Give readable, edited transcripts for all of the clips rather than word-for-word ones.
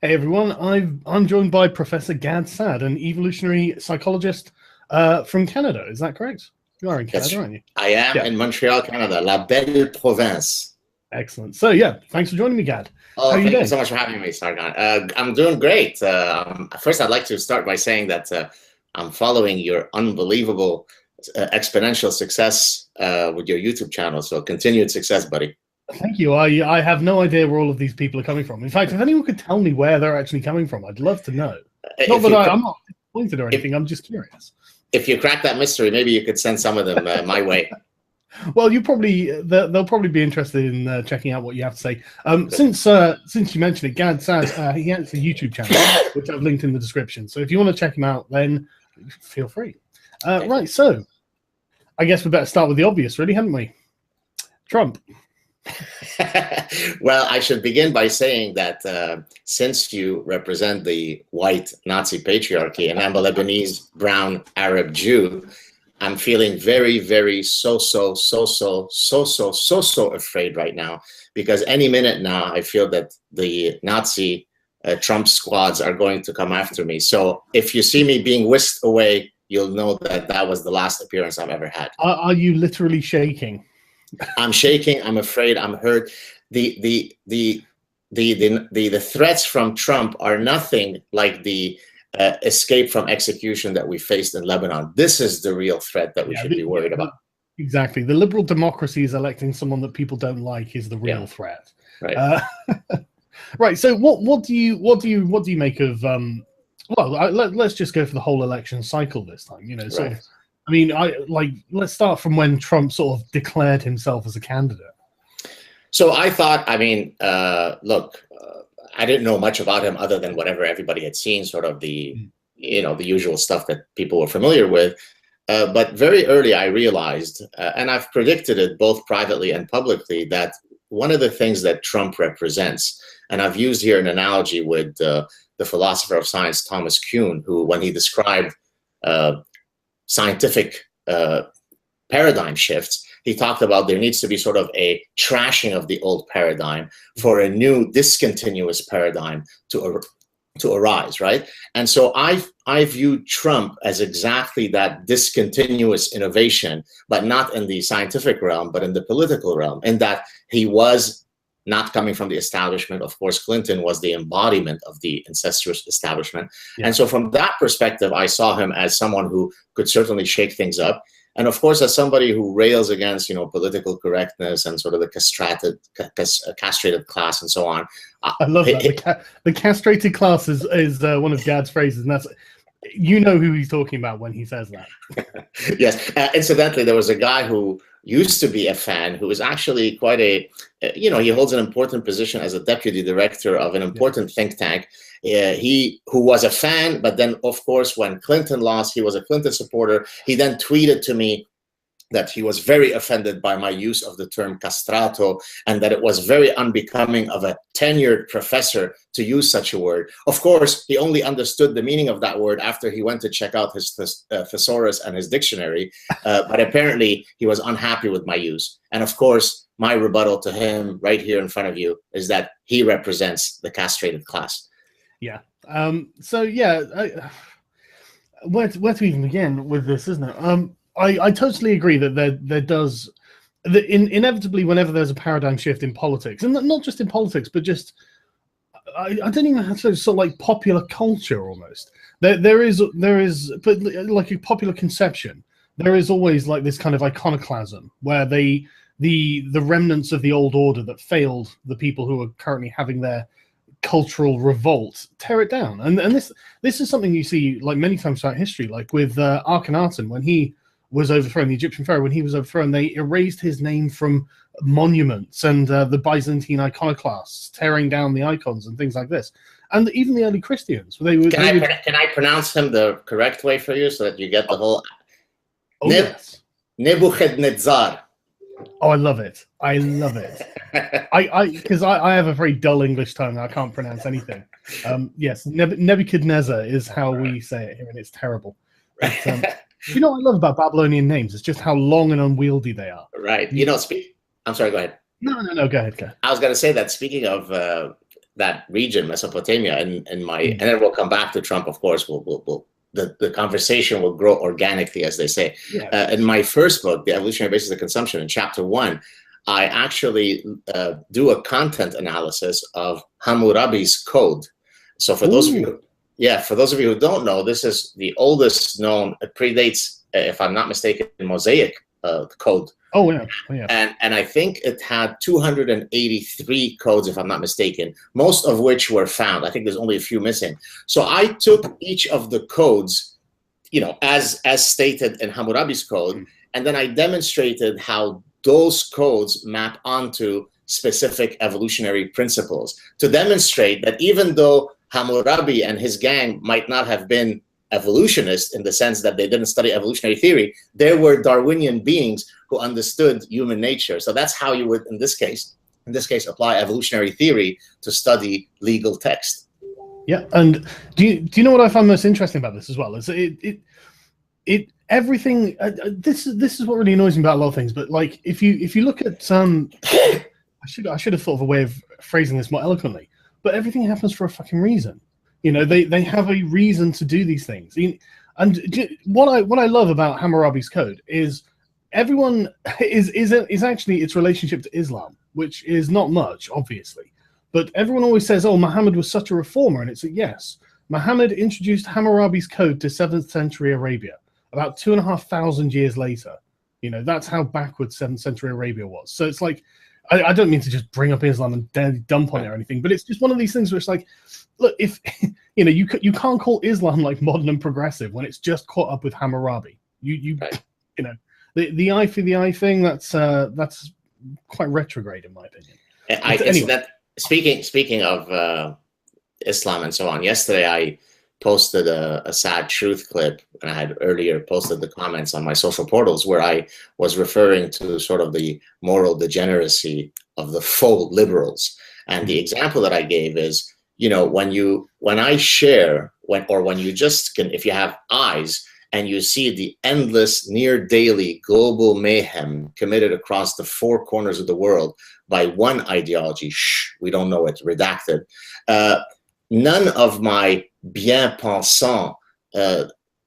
Hey everyone, I'm joined by Professor Gad Saad, an evolutionary psychologist from Canada. Is that correct? You are in Canada, aren't you? I am Yeah, in Montreal, Canada, La Belle Province. excellent. So yeah, thanks for joining me, Gad. How Oh, are you thank you doing? so much for having me, Sargon. I'm doing great. First, I'd like to start by saying that I'm following your unbelievable exponential success with your YouTube channel. So continued success, buddy. Thank you. I have no idea where all of these people are coming from. In fact, if anyone could tell me where they're actually coming from, I'd love to know. Not If that you I'm not disappointed or if anything. I'm just curious. if you crack that mystery, maybe you could send some of them my way. Well, you probably they'll probably be interested in checking out what you have to say. Since you mentioned it, Gad Saad, he has a YouTube channel which I've linked in the description. So if you want to check him out, then feel free. Right, so I guess we better start with the obvious, really, haven't we? Trump. Well, I should begin by saying that since you represent the white Nazi patriarchy and I'm a Lebanese brown Arab Jew, I'm feeling very, very so afraid right now, because any minute now I feel that the Nazi Trump squads are going to come after me. So if you see me being whisked away, you'll know that that was the last appearance I've ever had. Are you literally shaking? I'm shaking. I'm afraid. I'm hurt. The threats from Trump are nothing like the escape from execution that we faced in Lebanon. This is the real threat that we should be worried about. Exactly. The liberal democracy is electing someone that people don't like is the real threat. Right. Right. So what do you make of well, let's just go for the whole election cycle this time, sort of. I mean, let's start from when Trump sort of declared himself as a candidate. So I thought, look, I didn't know much about him other than whatever everybody had seen, sort of the usual stuff that people were familiar with. But very early I realized, and I've predicted it both privately and publicly, that one of the things that Trump represents, and I've used here an analogy with the philosopher of science, Thomas Kuhn, who, when he described scientific paradigm shifts, he talked about there needs to be sort of a trashing of the old paradigm for a new discontinuous paradigm to arise, right? And so I view Trump as exactly that discontinuous innovation, but not in the scientific realm, but in the political realm, in that he was not coming from the establishment. Of course, Clinton was the embodiment of the incestuous establishment. Yeah. And so from that perspective, I saw him as someone who could certainly shake things up. And of course, as somebody who rails against, political correctness and sort of the castrated class and so on. I love that. The castrated class is one of Gad's phrases, and that's, who he's talking about when he says that. Yes. Incidentally, there was a guy who used to be a fan who is actually quite he holds an important position as a deputy director of an important think tank. Who was a fan, but then, of course, when Clinton lost, he was a Clinton supporter. He then tweeted to me that he was very offended by my use of the term castrato, and that it was very unbecoming of a tenured professor to use such a word. Of course, he only understood the meaning of that word after he went to check out his thesaurus and his dictionary, but apparently he was unhappy with my use. And of course, my rebuttal to him right here in front of you is that he represents the castrated class. Yeah. So yeah, where to even begin with this, isn't it? I totally agree that there does inevitably, whenever there's a paradigm shift in politics, and not just in politics, but just I don't even have to sort of like popular culture almost. There is but like a popular conception. There is always like this kind of iconoclasm where the remnants of the old order that failed the people who are currently having their cultural revolt tear it down, and this is something you see like many times throughout history, like with Akhenaten when he was overthrown, the Egyptian pharaoh. When he was overthrown, they erased his name from monuments, and the Byzantine iconoclasts tearing down the icons and things like this. And even the early Christians, can I pronounce him the correct way for you so that you get the whole? Yes. Nebuchadnezzar. Oh, I love it. I love it. Because I have a very dull English tongue. I can't pronounce anything. Yes, Nebuchadnezzar is how we say it here, and it's terrible. But, what I love about Babylonian names is just how long and unwieldy they are. Right. I'm sorry, go ahead. No, go ahead. I was going to say that, speaking of that region, Mesopotamia, and and then we'll come back to Trump. Of course, the conversation will grow organically, as they say. Yeah. In my first book, The Evolutionary Basis of Consumption, in chapter 1, I actually do a content analysis of Hammurabi's code. So for those of you, for those of you who don't know, this is the oldest known. It predates, if I'm not mistaken, Mosaic code. Oh yeah. And I think it had 283 codes, if I'm not mistaken, most of which were found. I think there's only a few missing. So I took each of the codes, as stated in Hammurabi's code, and then I demonstrated how those codes map onto specific evolutionary principles to demonstrate that even though Hammurabi and his gang might not have been evolutionists in the sense that they didn't study evolutionary theory, there were Darwinian beings who understood human nature. So that's how you would, in this case, apply evolutionary theory to study legal text. Yeah, and do you know what I find most interesting about this as well? Is everything. This is what really annoys me about a lot of things. But like, if you look at I should have thought of a way of phrasing this more eloquently. But everything happens for a fucking reason. They have a reason to do these things. And what I love about Hammurabi's code is everyone is actually its relationship to Islam, which is not much, obviously. But everyone always says, "Oh, Muhammad was such a reformer," and it's a yes. Muhammad introduced Hammurabi's code to 7th century Arabia about 2,500 years later. That's how backwards 7th century Arabia was. So it's like, I don't mean to just bring up Islam and dump on it or anything, but it's just one of these things where it's like, look, if you can't call Islam like modern and progressive when it's just caught up with Hammurabi. The eye for the eye thing, that's quite retrograde in my opinion. Anyway. Speaking of Islam and so on, yesterday I posted a sad truth clip, and I had earlier posted the comments on my social portals where I was referring to sort of the moral degeneracy of the faux liberals. And the example that I gave is, when you just can, if you have eyes and you see the endless, near daily global mayhem committed across the 4 corners of the world by one ideology, we don't know it, redacted. None of my bien-pensant,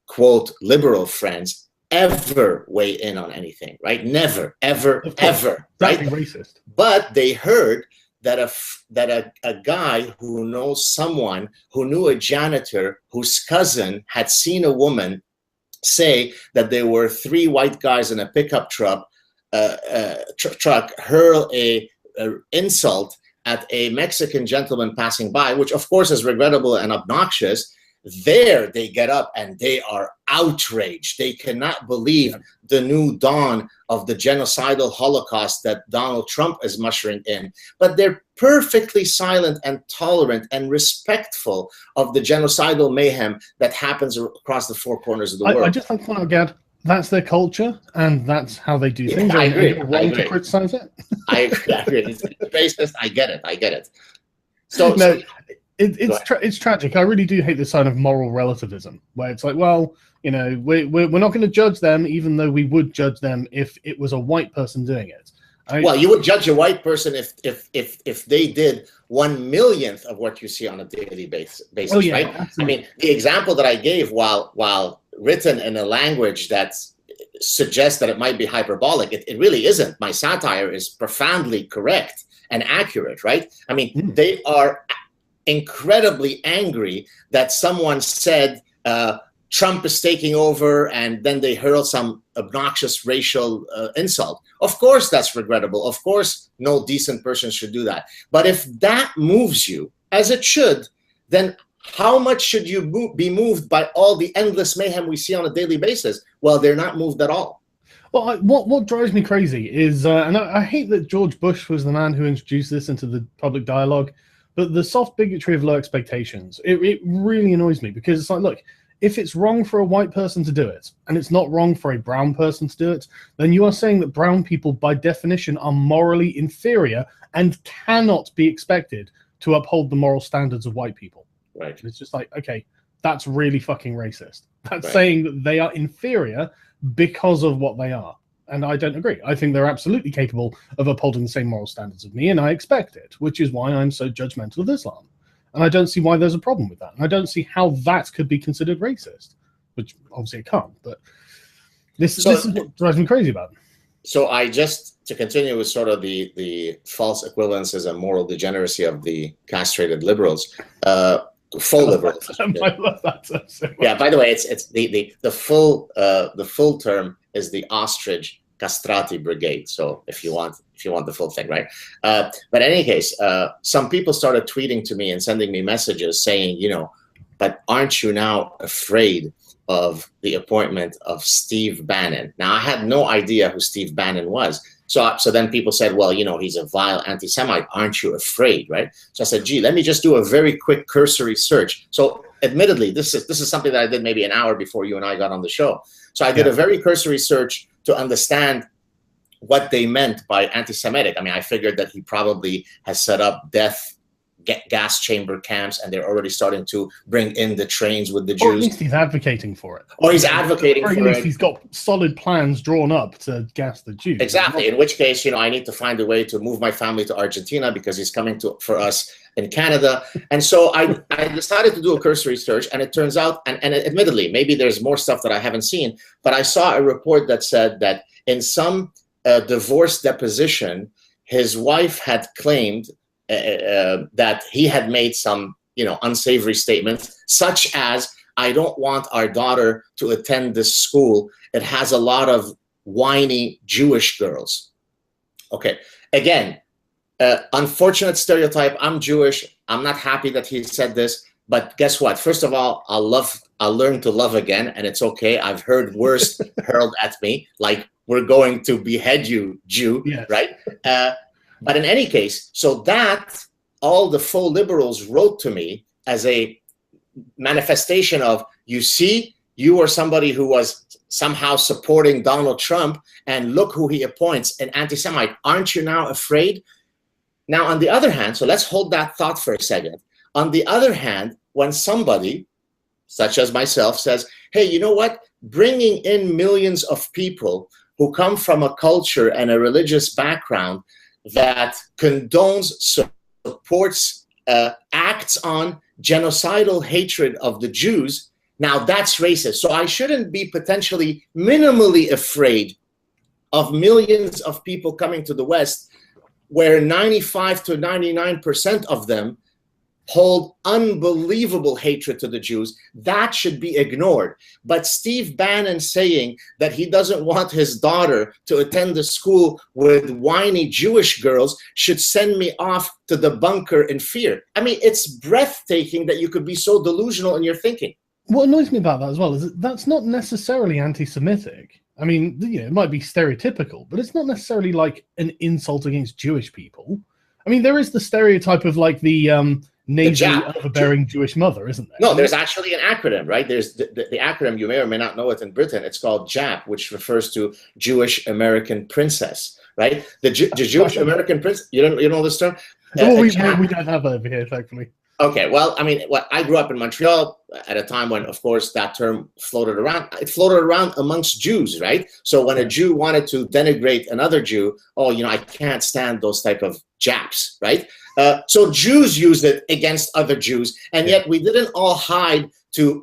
quote, liberal friends ever weigh in on anything, right? Never, ever, ever, right? Racist. But they heard that a guy who knows someone who knew a janitor whose cousin had seen a woman say that there were 3 white guys in a pickup truck hurl a insult at a Mexican gentleman passing by, which of course is regrettable and obnoxious. There they get up and they are outraged. They cannot believe the new dawn of the genocidal Holocaust that Donald Trump is mushering in. But they're perfectly silent and tolerant and respectful of the genocidal mayhem that happens across the 4 corners of the world. I just like to point out, Gad, that's their culture and that's how they do things. I agree. You're wrong to criticize it. I agree. It's racist. I get it. So it's tragic. I really do hate this sign of moral relativism, where it's like, well, we're not going to judge them, even though we would judge them if it was a white person doing it. Well, you would judge a white person if they did 1/1,000,000th of what you see on a daily basis, right? Absolutely. I mean, the example that I gave, while written in a language that suggests that it might be hyperbolic, it really isn't. My satire is profoundly correct and accurate, right? I mean, they are incredibly angry that someone said Trump is taking over, and then they hurl some obnoxious racial insult. Of course, that's regrettable. Of course, no decent person should do that. But if that moves you, as it should, then how much should you be moved by all the endless mayhem we see on a daily basis? Well, they're not moved at all. Well, what drives me crazy is, and I hate that George Bush was the man who introduced this into the public dialogue, but the soft bigotry of low expectations, it really annoys me, because it's like, look, if it's wrong for a white person to do it, and it's not wrong for a brown person to do it, then you are saying that brown people, by definition, are morally inferior and cannot be expected to uphold the moral standards of white people. Right. And it's just like, okay, that's really fucking racist. That's saying that they are inferior because of what they are. and I don't agree. I think they're absolutely capable of upholding the same moral standards of me, and I expect it, which is why I'm so judgmental of Islam. And I don't see why there's a problem with that. And I don't see how that could be considered racist, which obviously it can't. But this is what drives me crazy about it. So to continue with sort of the false equivalences and moral degeneracy of the castrated liberals, full liberals. I love that term so much. Yeah, by the way, it's the full term is the ostrich castrati brigade. So if you want the full thing, right? But in any case, some people started tweeting to me and sending me messages saying, but aren't you now afraid of the appointment of Steve Bannon? Now, I had no idea who Steve Bannon was. So then people said, well, he's a vile anti-Semite. Aren't you afraid, right? So I said, gee, let me just do a very quick cursory search. So admittedly, this is something that I did maybe an hour before you and I got on the show. So I did a very cursory search to understand what they meant by anti-Semitic. I mean, I figured that he probably has set up gas chamber camps, and they're already starting to bring in the trains with the Jews. Or at least he's advocating for it. Or he's advocating for it. Or at least he's got solid plans drawn up to gas the Jews. Exactly. In which case, I need to find a way to move my family to Argentina because he's coming for us in Canada. And so I decided to do a cursory search, and it turns out, and admittedly, maybe there's more stuff that I haven't seen, but I saw a report that said that in some divorce deposition, his wife had claimed that he had made some, unsavory statements, such as, I don't want our daughter to attend this school. It has a lot of whiny Jewish girls. Okay. Again, unfortunate stereotype. I'm Jewish. I'm not happy that he said this, but guess what? First of all, I'll learn to love again, and it's okay. I've heard worse hurled at me, like, we're going to behead you, Jew, yes. Right? But in any case, so that all the faux liberals wrote to me as a manifestation of, you see, you are somebody who was somehow supporting Donald Trump, and look who he appoints, an anti-Semite. Aren't you now afraid? Now, on the other hand, so let's hold that thought for a second. On the other hand, when somebody, such as myself, says, hey, you know what? Bringing in millions of people who come from a culture and a religious background that condones, supports, acts on genocidal hatred of the Jews, now that's racist. So I shouldn't be potentially minimally afraid of millions of people coming to the West, where 95 to 99% of them hold unbelievable hatred to the Jews. That should be ignored. But Steve Bannon saying that he doesn't want his daughter to attend the school with whiny Jewish girls should send me off to the bunker in fear. I mean, it's breathtaking that you could be so delusional in your thinking. What annoys me about that as well is that that's not necessarily anti-Semitic. I mean, it might be stereotypical, but it's not necessarily like an insult against Jewish people. I mean, there is the stereotype of like the nasally, overbearing Jewish mother, isn't there? No, there's actually an acronym, right? There's the acronym, you may or may not know it in Britain. It's called JAP, which refers to Jewish American Princess, right? The Jewish American Princess. You don't know this term? Well, we don't have that over here, thankfully. Okay, well, I mean, I grew up in Montreal at a time when, of course, that term floated around. It floated around amongst Jews, right? So when a Jew wanted to denigrate another Jew, I can't stand those type of Japs, right? So Jews used it against other Jews, and yet we didn't all hide to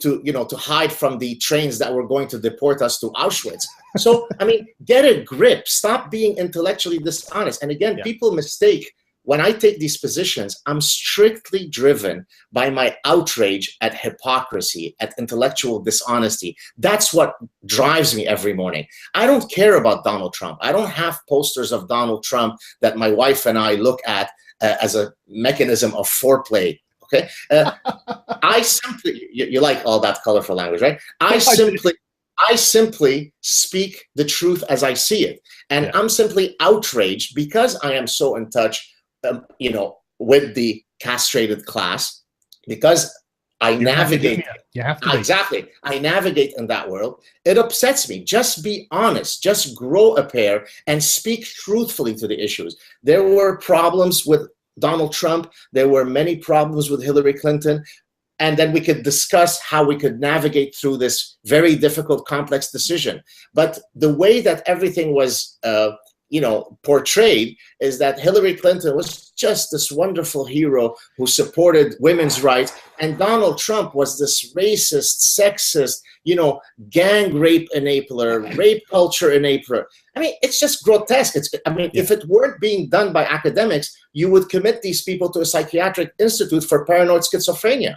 hide from the trains that were going to deport us to Auschwitz. So, I mean, get a grip. Stop being intellectually dishonest. And again, people mistake. When I take these positions, I'm strictly driven by my outrage at hypocrisy, at intellectual dishonesty. That's what drives me every morning. I don't care about Donald Trump. I don't have posters of Donald Trump that my wife and I look at as a mechanism of foreplay. Okay, I simply you like all that colorful language, right? I simply speak the truth as I see it, and I'm simply outraged because I am so in touch. With the castrated class, because I navigate. You have to exactly. I navigate in that world. It upsets me. Just be honest. Just grow a pair and speak truthfully to the issues. There were problems with Donald Trump. There were many problems with Hillary Clinton. and then we could discuss how we could navigate through this very difficult, complex decision. But the way that everything was, portrayed is that Hillary Clinton was just this wonderful hero who supported women's rights, and Donald Trump was this racist, sexist, gang rape enabler, rape culture enabler. I mean, it's just grotesque. If it weren't being done by academics, you would commit these people to a psychiatric institute for paranoid schizophrenia.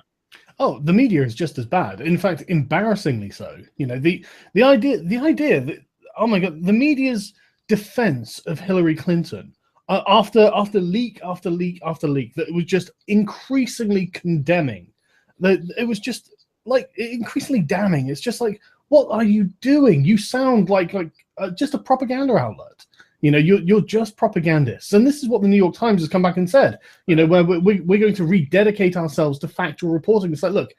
Oh, the media is just as bad. In fact, embarrassingly so. The idea that, oh my God, the media's defense of Hillary Clinton after leak after leak after leak, that was just increasingly condemning. It was just like increasingly damning. It's just like, what are you doing? You sound like just a propaganda outlet. You're just propagandists. And this is what the New York Times has come back and said, where we're going to rededicate ourselves to factual reporting. It's like, look,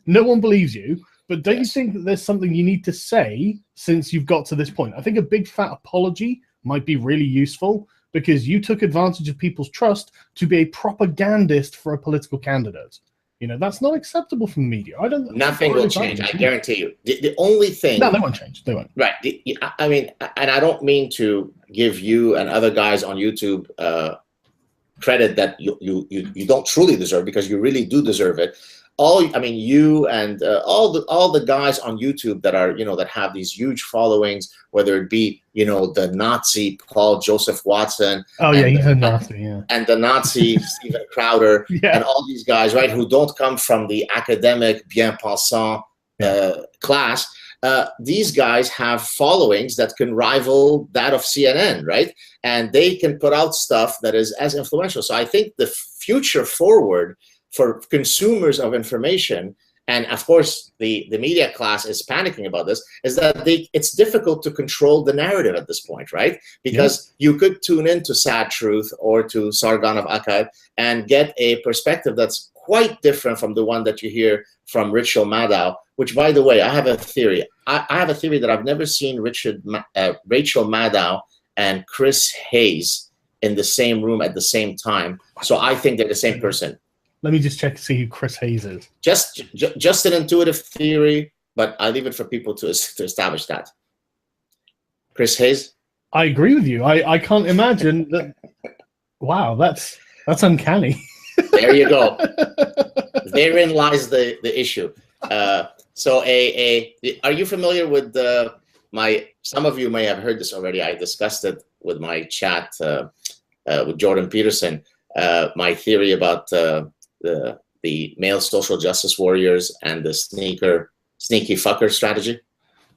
no one believes you, but don't you think that there's something you need to say since you've got to this point? I think a big fat apology might be really useful, because you took advantage of people's trust to be a propagandist for a political candidate. That's not acceptable from the media. Nothing will change. I guarantee you. The only thing. No, they won't change. They won't. Right. I mean, and I don't mean to give you and other guys on YouTube credit that you don't truly deserve, because you really do deserve it. You and all the guys on YouTube that are, that have these huge followings, whether it be, the Nazi Paul Joseph Watson. Oh yeah, he's a Nazi, yeah. And the Nazi Steven Crowder, yeah. And all these guys, right, who don't come from the academic bien pensant class. These guys have followings that can rival that of CNN, right? And they can put out stuff that is as influential. So I think the future forward for consumers of information, and of course the media class is panicking about this, is that it's difficult to control the narrative at this point, right? Because you could tune into Sad Truth or to Sargon of Akkad and get a perspective that's quite different from the one that you hear from Rachel Maddow, which, by the way, I have a theory. I have a theory that I've never seen Rachel Maddow and Chris Hayes in the same room at the same time. So I think they're the same person. Let me just check to see who Chris Hayes is. Just an intuitive theory, but I leave it for people to establish that. Chris Hayes? I agree with you. I can't imagine that. Wow, that's uncanny. There you go. Therein lies the issue. So are you familiar with some of you may have heard this already. I discussed it with my chat with Jordan Peterson. My theory about the male social justice warriors and the sneaky fucker strategy.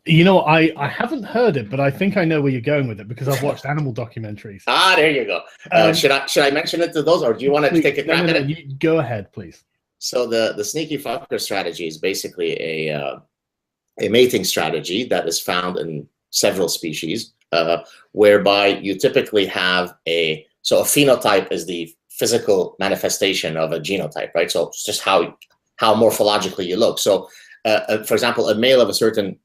I haven't heard it, but I think I know where you're going with it, because I've watched animal documentaries. There you go. Should I mention it to those, or do you want to take a crack at it? Go ahead, please. So the sneaky fucker strategy is basically a mating strategy that is found in several species, whereby you typically have a phenotype is the physical manifestation of a genotype, right? So it's just how morphologically you look. So, for example, a male of a certain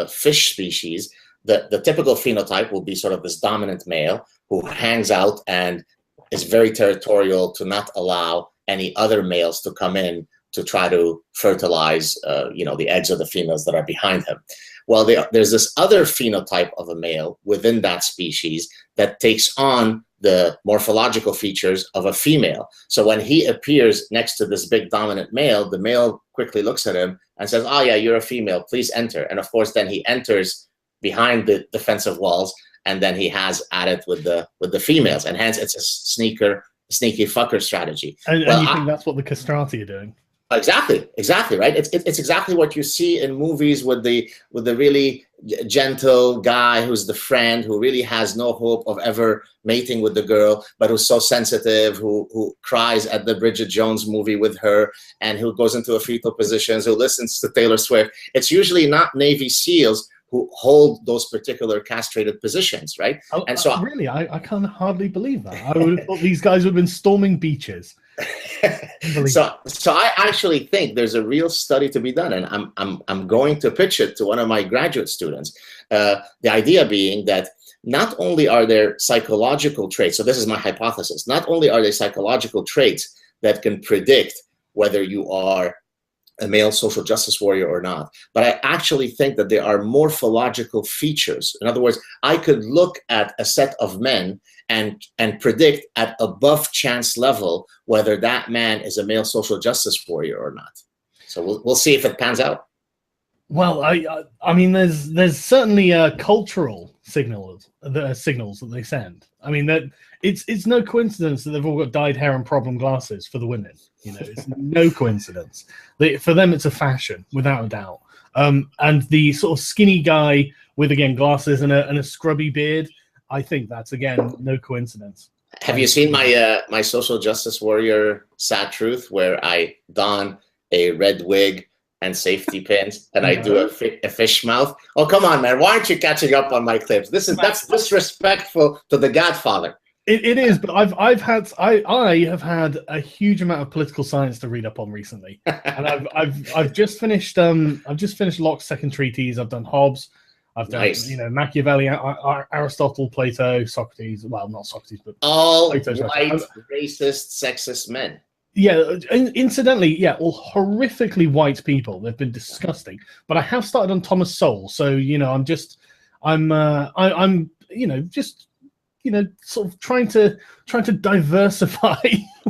fish species, the typical phenotype will be sort of this dominant male who hangs out and is very territorial to not allow any other males to come in to try to fertilize, the eggs of the females that are behind him. Well, there's this other phenotype of a male within that species that takes on the morphological features of a female. So when he appears next to this big dominant male, the male quickly looks at him and says, "Oh yeah, you're a female, please enter." And of course, then he enters behind the defensive walls, and then he has at it with the females, and hence it's a sneaky fucker strategy. And you think that's what the castrati are doing? Exactly, right. It's exactly what you see in movies with the really gentle guy who's the friend who really has no hope of ever mating with the girl, but who's so sensitive, who cries at the Bridget Jones movie with her, and who goes into a fetal position, who listens to Taylor Swift. It's usually not Navy SEALs who hold those particular castrated positions, right? And so really, I can hardly believe that. I would have thought these guys would have been storming beaches. So I actually think there's a real study to be done, and I'm going to pitch it to one of my graduate students. The idea being that not only are there psychological traits, so this is my hypothesis, not only are there psychological traits that can predict whether you are a male social justice warrior or not, but I actually think that there are morphological features. In other words, I could look at a set of men and predict at above chance level whether that man is a male social justice warrior or not. So we'll see if it pans out. Well, I mean, there's certainly cultural signals that they send. I mean, that it's no coincidence that they've all got dyed hair and problem glasses for the women. You know, it's no coincidence. For them, it's a fashion, without a doubt. And the sort of skinny guy with, again, glasses and a scrubby beard, I think that's, again, no coincidence. Have you seen my social justice warrior sad truth, where I don a red wig and safety pins, and I do a fish mouth? Oh, come on, man! Why aren't you catching up on my clips? That's disrespectful to the Godfather. It is, but I have had a huge amount of political science to read up on recently, and I've just finished Locke's Second Treatise. I've done Hobbes. I've done Machiavelli, Aristotle, Plato, Socrates. Well, not Socrates, but all Plato's white, racist, sexist men. Yeah, incidentally, yeah, all horrifically white people. They've been disgusting. But I have started on Thomas Sowell, so I'm just sort of trying to diversify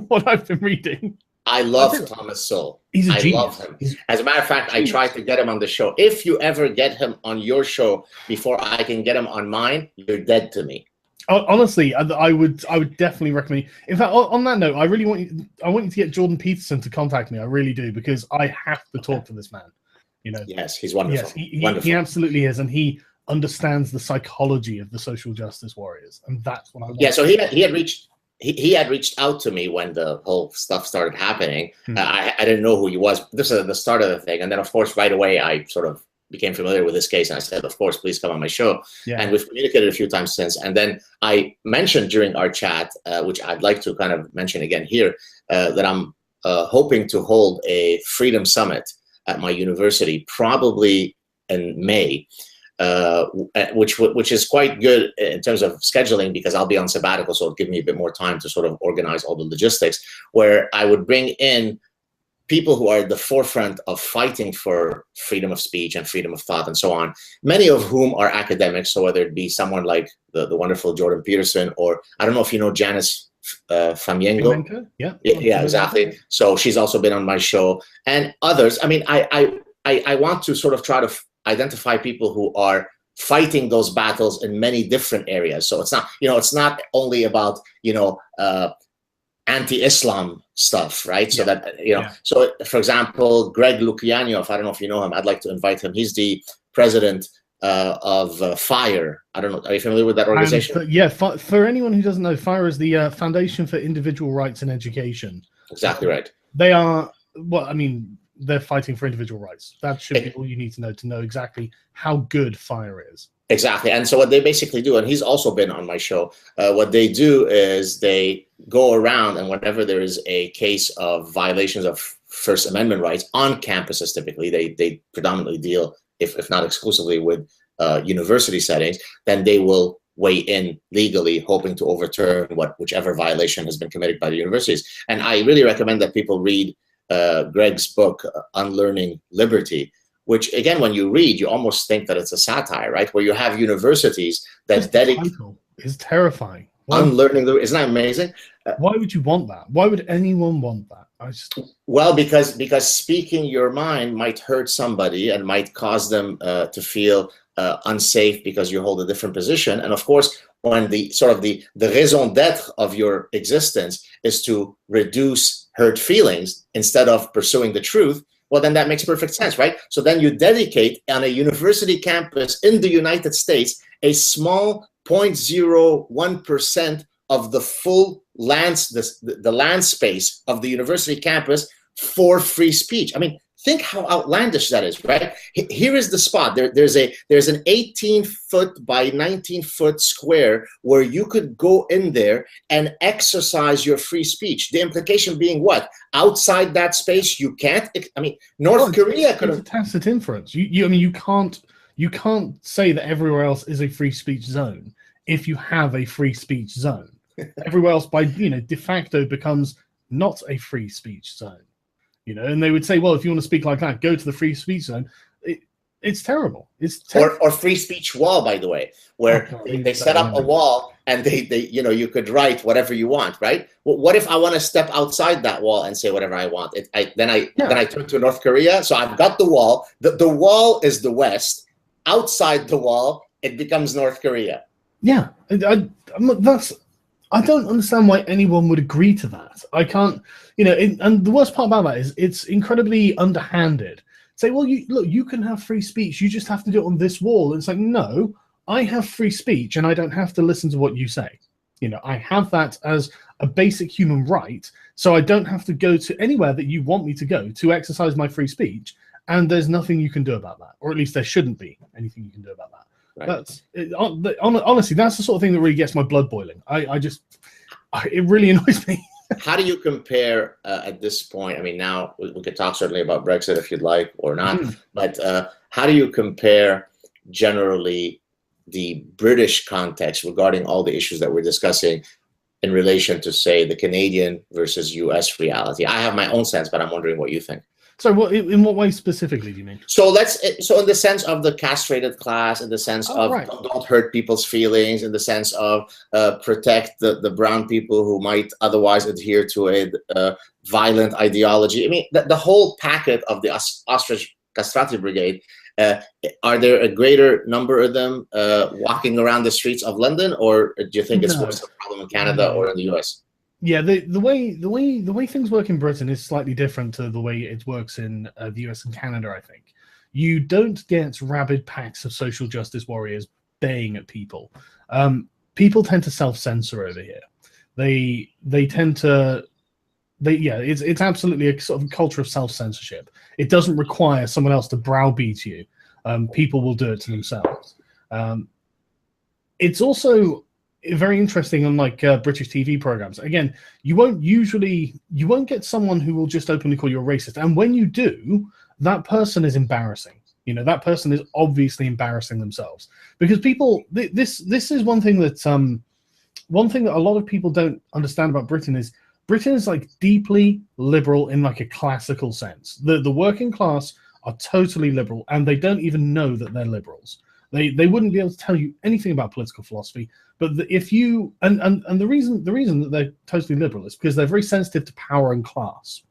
what I've been reading. I love Thomas Sowell. He's a genius. I love him. As a matter of fact, I tried to get him on the show. If you ever get him on your show before I can get him on mine, you're dead to me. Honestly, I would definitely recommend. In fact, on that note, I want you to get Jordan Peterson to contact me. I really do, because I have to talk to this man. Yes, he's wonderful. Yes, he absolutely is, and he understands the psychology of the social justice warriors, and that's what I want. Yeah, so he had reached out to me when the whole stuff started happening. I didn't know who he was. This is the start of the thing, and then of course right away I sort of became familiar with this case, and I said, of course, please come on my show. Yeah. And we've communicated a few times since. And then I mentioned during our chat, which I'd like to kind of mention again here, that I'm hoping to hold a Freedom Summit at my university, probably in May, which is quite good in terms of scheduling, because I'll be on sabbatical, so it'll give me a bit more time to sort of organize all the logistics, where I would bring in people who are at the forefront of fighting for freedom of speech and freedom of thought and so on, many of whom are academics. So whether it be someone like the wonderful Jordan Peterson, or I don't know if you know Janice Famiengo. Yeah, exactly. So she's also been on my show, and others. I mean, I want to sort of try to identify people who are fighting those battles in many different areas. So it's not only about anti-Islam stuff, right? So that so for example, Greg Lukianoff, I don't know if you know him. I'd like to invite him. He's the president of FIRE. I don't know. Are you familiar with that organization? For anyone who doesn't know, FIRE is the Foundation for Individual Rights in Education. Exactly right. They are they're fighting for individual rights. That should be all you need to know exactly how good FIRE is. Exactly. And so what they basically do, and he's also been on my show, what they do is they go around, and whenever there is a case of violations of First Amendment rights on campuses, typically they predominantly deal, if not exclusively, with university settings, then they will weigh in legally, hoping to overturn whichever violation has been committed by the universities. And I really recommend that people read Greg's book, Unlearning Liberty, which, again, when you read, you almost think that it's a satire, right? Where you have universities that dedicate... It's terrifying. Unlearning the... Isn't that amazing? Why would you want that? Why would anyone want that? Well, because speaking your mind might hurt somebody and might cause them to feel unsafe because you hold a different position. And of course, when the raison d'etre of your existence is to reduce hurt feelings instead of pursuing the truth, well, then that makes perfect sense, right? So then you dedicate on a university campus in the United States a small 0.01% of the full land, the land space of the university campus for free speech. I mean, think how outlandish that is, right? Here is the spot. There's an 18-foot by 19-foot square where you could go in there and exercise your free speech. The implication being what? Outside that space, you can't. I mean, North Korea could have. It's a tacit inference. You can't say that everywhere else is a free speech zone if you have a free speech zone. Everywhere else, by de facto, becomes not a free speech zone. and they would say, well, if you want to speak like that, go to the free speech zone. It's terrible. It's terrible. Or free speech wall, by the way, where they set up a wall and they you could write whatever you want, right? Well, what if I want to step outside that wall and say whatever I want? Then I turn to North Korea. So I've got the wall. The wall is the West. Outside the wall, it becomes North Korea. Yeah, I don't understand why anyone would agree to that. I can't, and the worst part about that is it's incredibly underhanded. Say, well, you can have free speech. You just have to do it on this wall. And it's like, no, I have free speech, and I don't have to listen to what you say. I have that as a basic human right, so I don't have to go to anywhere that you want me to go to exercise my free speech. And there's nothing you can do about that, or at least there shouldn't be anything you can do about that. Right. Honestly, that's the sort of thing that really gets my blood boiling. It really annoys me. How do you compare at this point? I mean, now we could talk certainly about Brexit if you'd like or not, but how do you compare generally the British context regarding all the issues that we're discussing in relation to, say, the Canadian versus US reality? I have my own sense, but I'm wondering what you think. So in what way specifically do you mean? So in the sense of the castrated class, in the sense of don't hurt people's feelings, in the sense of protect the brown people who might otherwise adhere to a violent ideology. I mean, the whole packet of the ostrich castrati brigade. Are there a greater number of them walking around the streets of London, or do you think it's more of a problem in Canada or in the US? Yeah, the way things work in Britain is slightly different to the way it works in the US and Canada. I think you don't get rabid packs of social justice warriors baying at people. People tend to self-censor over here. They tend to. It's absolutely a sort of culture of self-censorship. It doesn't require someone else to browbeat you. People will do it to themselves. It's also very interesting on British TV programs. Again, you won't get someone who will just openly call you a racist, and when you do, that person is embarrassing. That person is obviously embarrassing themselves, because people. This is one thing that a lot of people don't understand about Britain is deeply liberal in a classical sense. The working class are totally liberal, and they don't even know that they're liberals. They wouldn't be able to tell you anything about political philosophy. But if you and the reason that they're totally liberal is because they're very sensitive to power and class,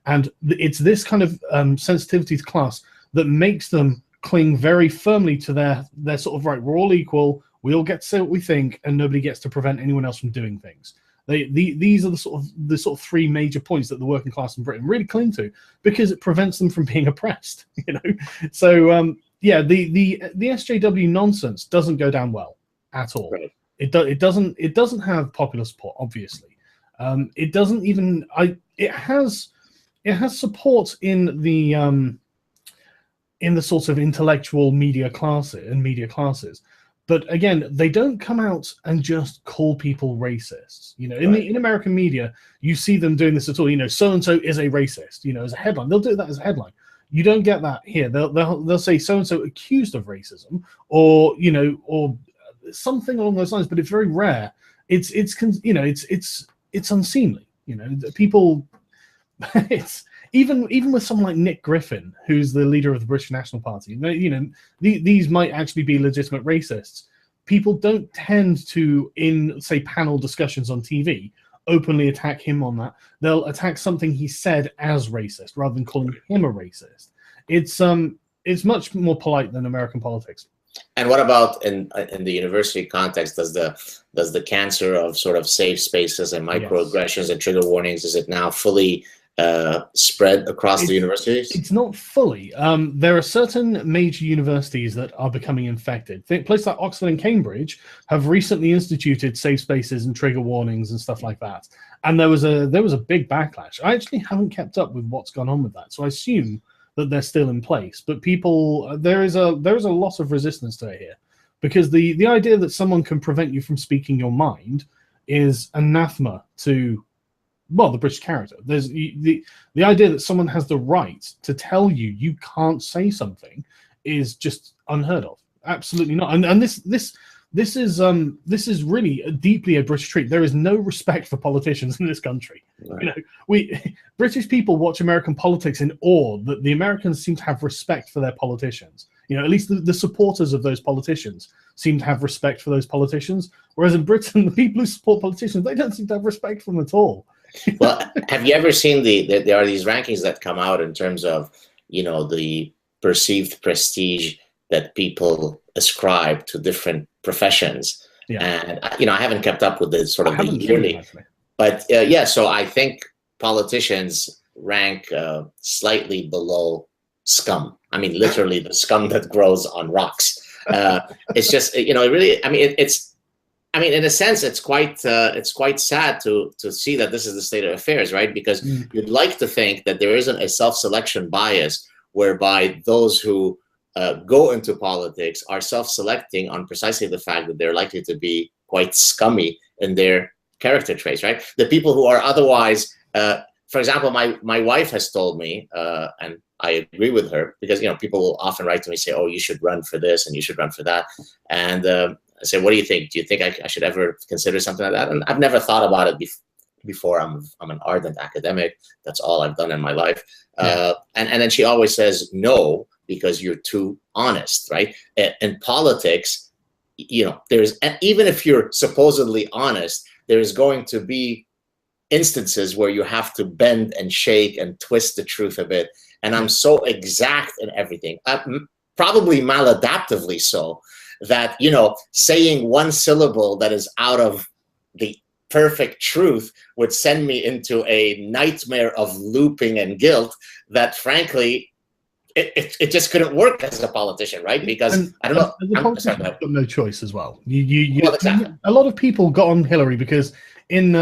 and it's this kind of sensitivity to class that makes them cling very firmly to their sort of right. We're all equal. We all get to say what we think, and nobody gets to prevent anyone else from doing things. These are the sort of three major points that the working class in Britain really cling to, because it prevents them from being oppressed. So the SJW nonsense doesn't go down well at all. Right. It doesn't have popular support, obviously. It doesn't even. It has support in the sort of intellectual media classes. But again, they don't come out and just call people racists. In American media, you see them doing this at all. So and so is a racist. As a headline, they'll do that as a headline. You don't get that here. They'll say so and so accused of racism, or something along those lines. But it's very rare. It's unseemly. People. It's even with someone like Nick Griffin, who's the leader of the British National Party. These might actually be legitimate racists. People don't tend to, in say panel discussions on TV, openly attack him on that. They'll attack something he said as racist rather than calling him a racist. It's much more polite than American politics. And what about in the university context? Does the cancer of sort of safe spaces and microaggressions and trigger warnings, is it now fully spread across the universities? It's not fully. There are certain major universities that are becoming infected. Places like Oxford and Cambridge have recently instituted safe spaces and trigger warnings and stuff like that. And there was a big backlash. I actually haven't kept up with what's gone on with that, so I assume that they're still in place. But there is a lot of resistance to it here, because the idea that someone can prevent you from speaking your mind is anathema to the British character. There's the idea that someone has the right to tell you can't say something is just unheard of. Absolutely not. And this this is really deeply a British trait. There is no respect for politicians in this country. Right. You know, we British people watch American politics in awe that the Americans seem to have respect for their politicians. You know, at least the supporters of those politicians seem to have respect for those politicians. Whereas in Britain, the people who support politicians, they don't seem to have respect for them at all. Well, have you ever seen there are these rankings that come out in terms of, you know, the perceived prestige that people ascribe to different professions? Yeah. And, you know, I haven't kept up with the sort of the yearly, but yeah, so I think politicians rank slightly below scum. I mean, literally the scum that grows on rocks. It's just, you know, really, I mean, I mean, in a sense, it's quite sad to see that this is the state of affairs, right? Because you'd like to think that there isn't a self-selection bias whereby those who go into politics are self-selecting on precisely the fact that they're likely to be quite scummy in their character traits, right? The people who are otherwise, for example, my wife has told me, and I agree with her, because, you know, people will often write to me, say, oh, you should run for this and you should run for that. And I say, what do you think? Do you think I should ever consider something like that? And I've never thought about it before. I'm an ardent academic. That's all I've done in my life. And then she always says no, because you're too honest, right? In politics, you know, even if you're supposedly honest, there's going to be instances where you have to bend and shake and twist the truth a bit. And I'm so exact in everything, probably maladaptively so, that, you know, saying one syllable that is out of the perfect truth would send me into a nightmare of looping and guilt that, frankly, it just couldn't work as a politician, right? Because I don't know, you've got no choice as well. Well, exactly. A lot of people got on Hillary because in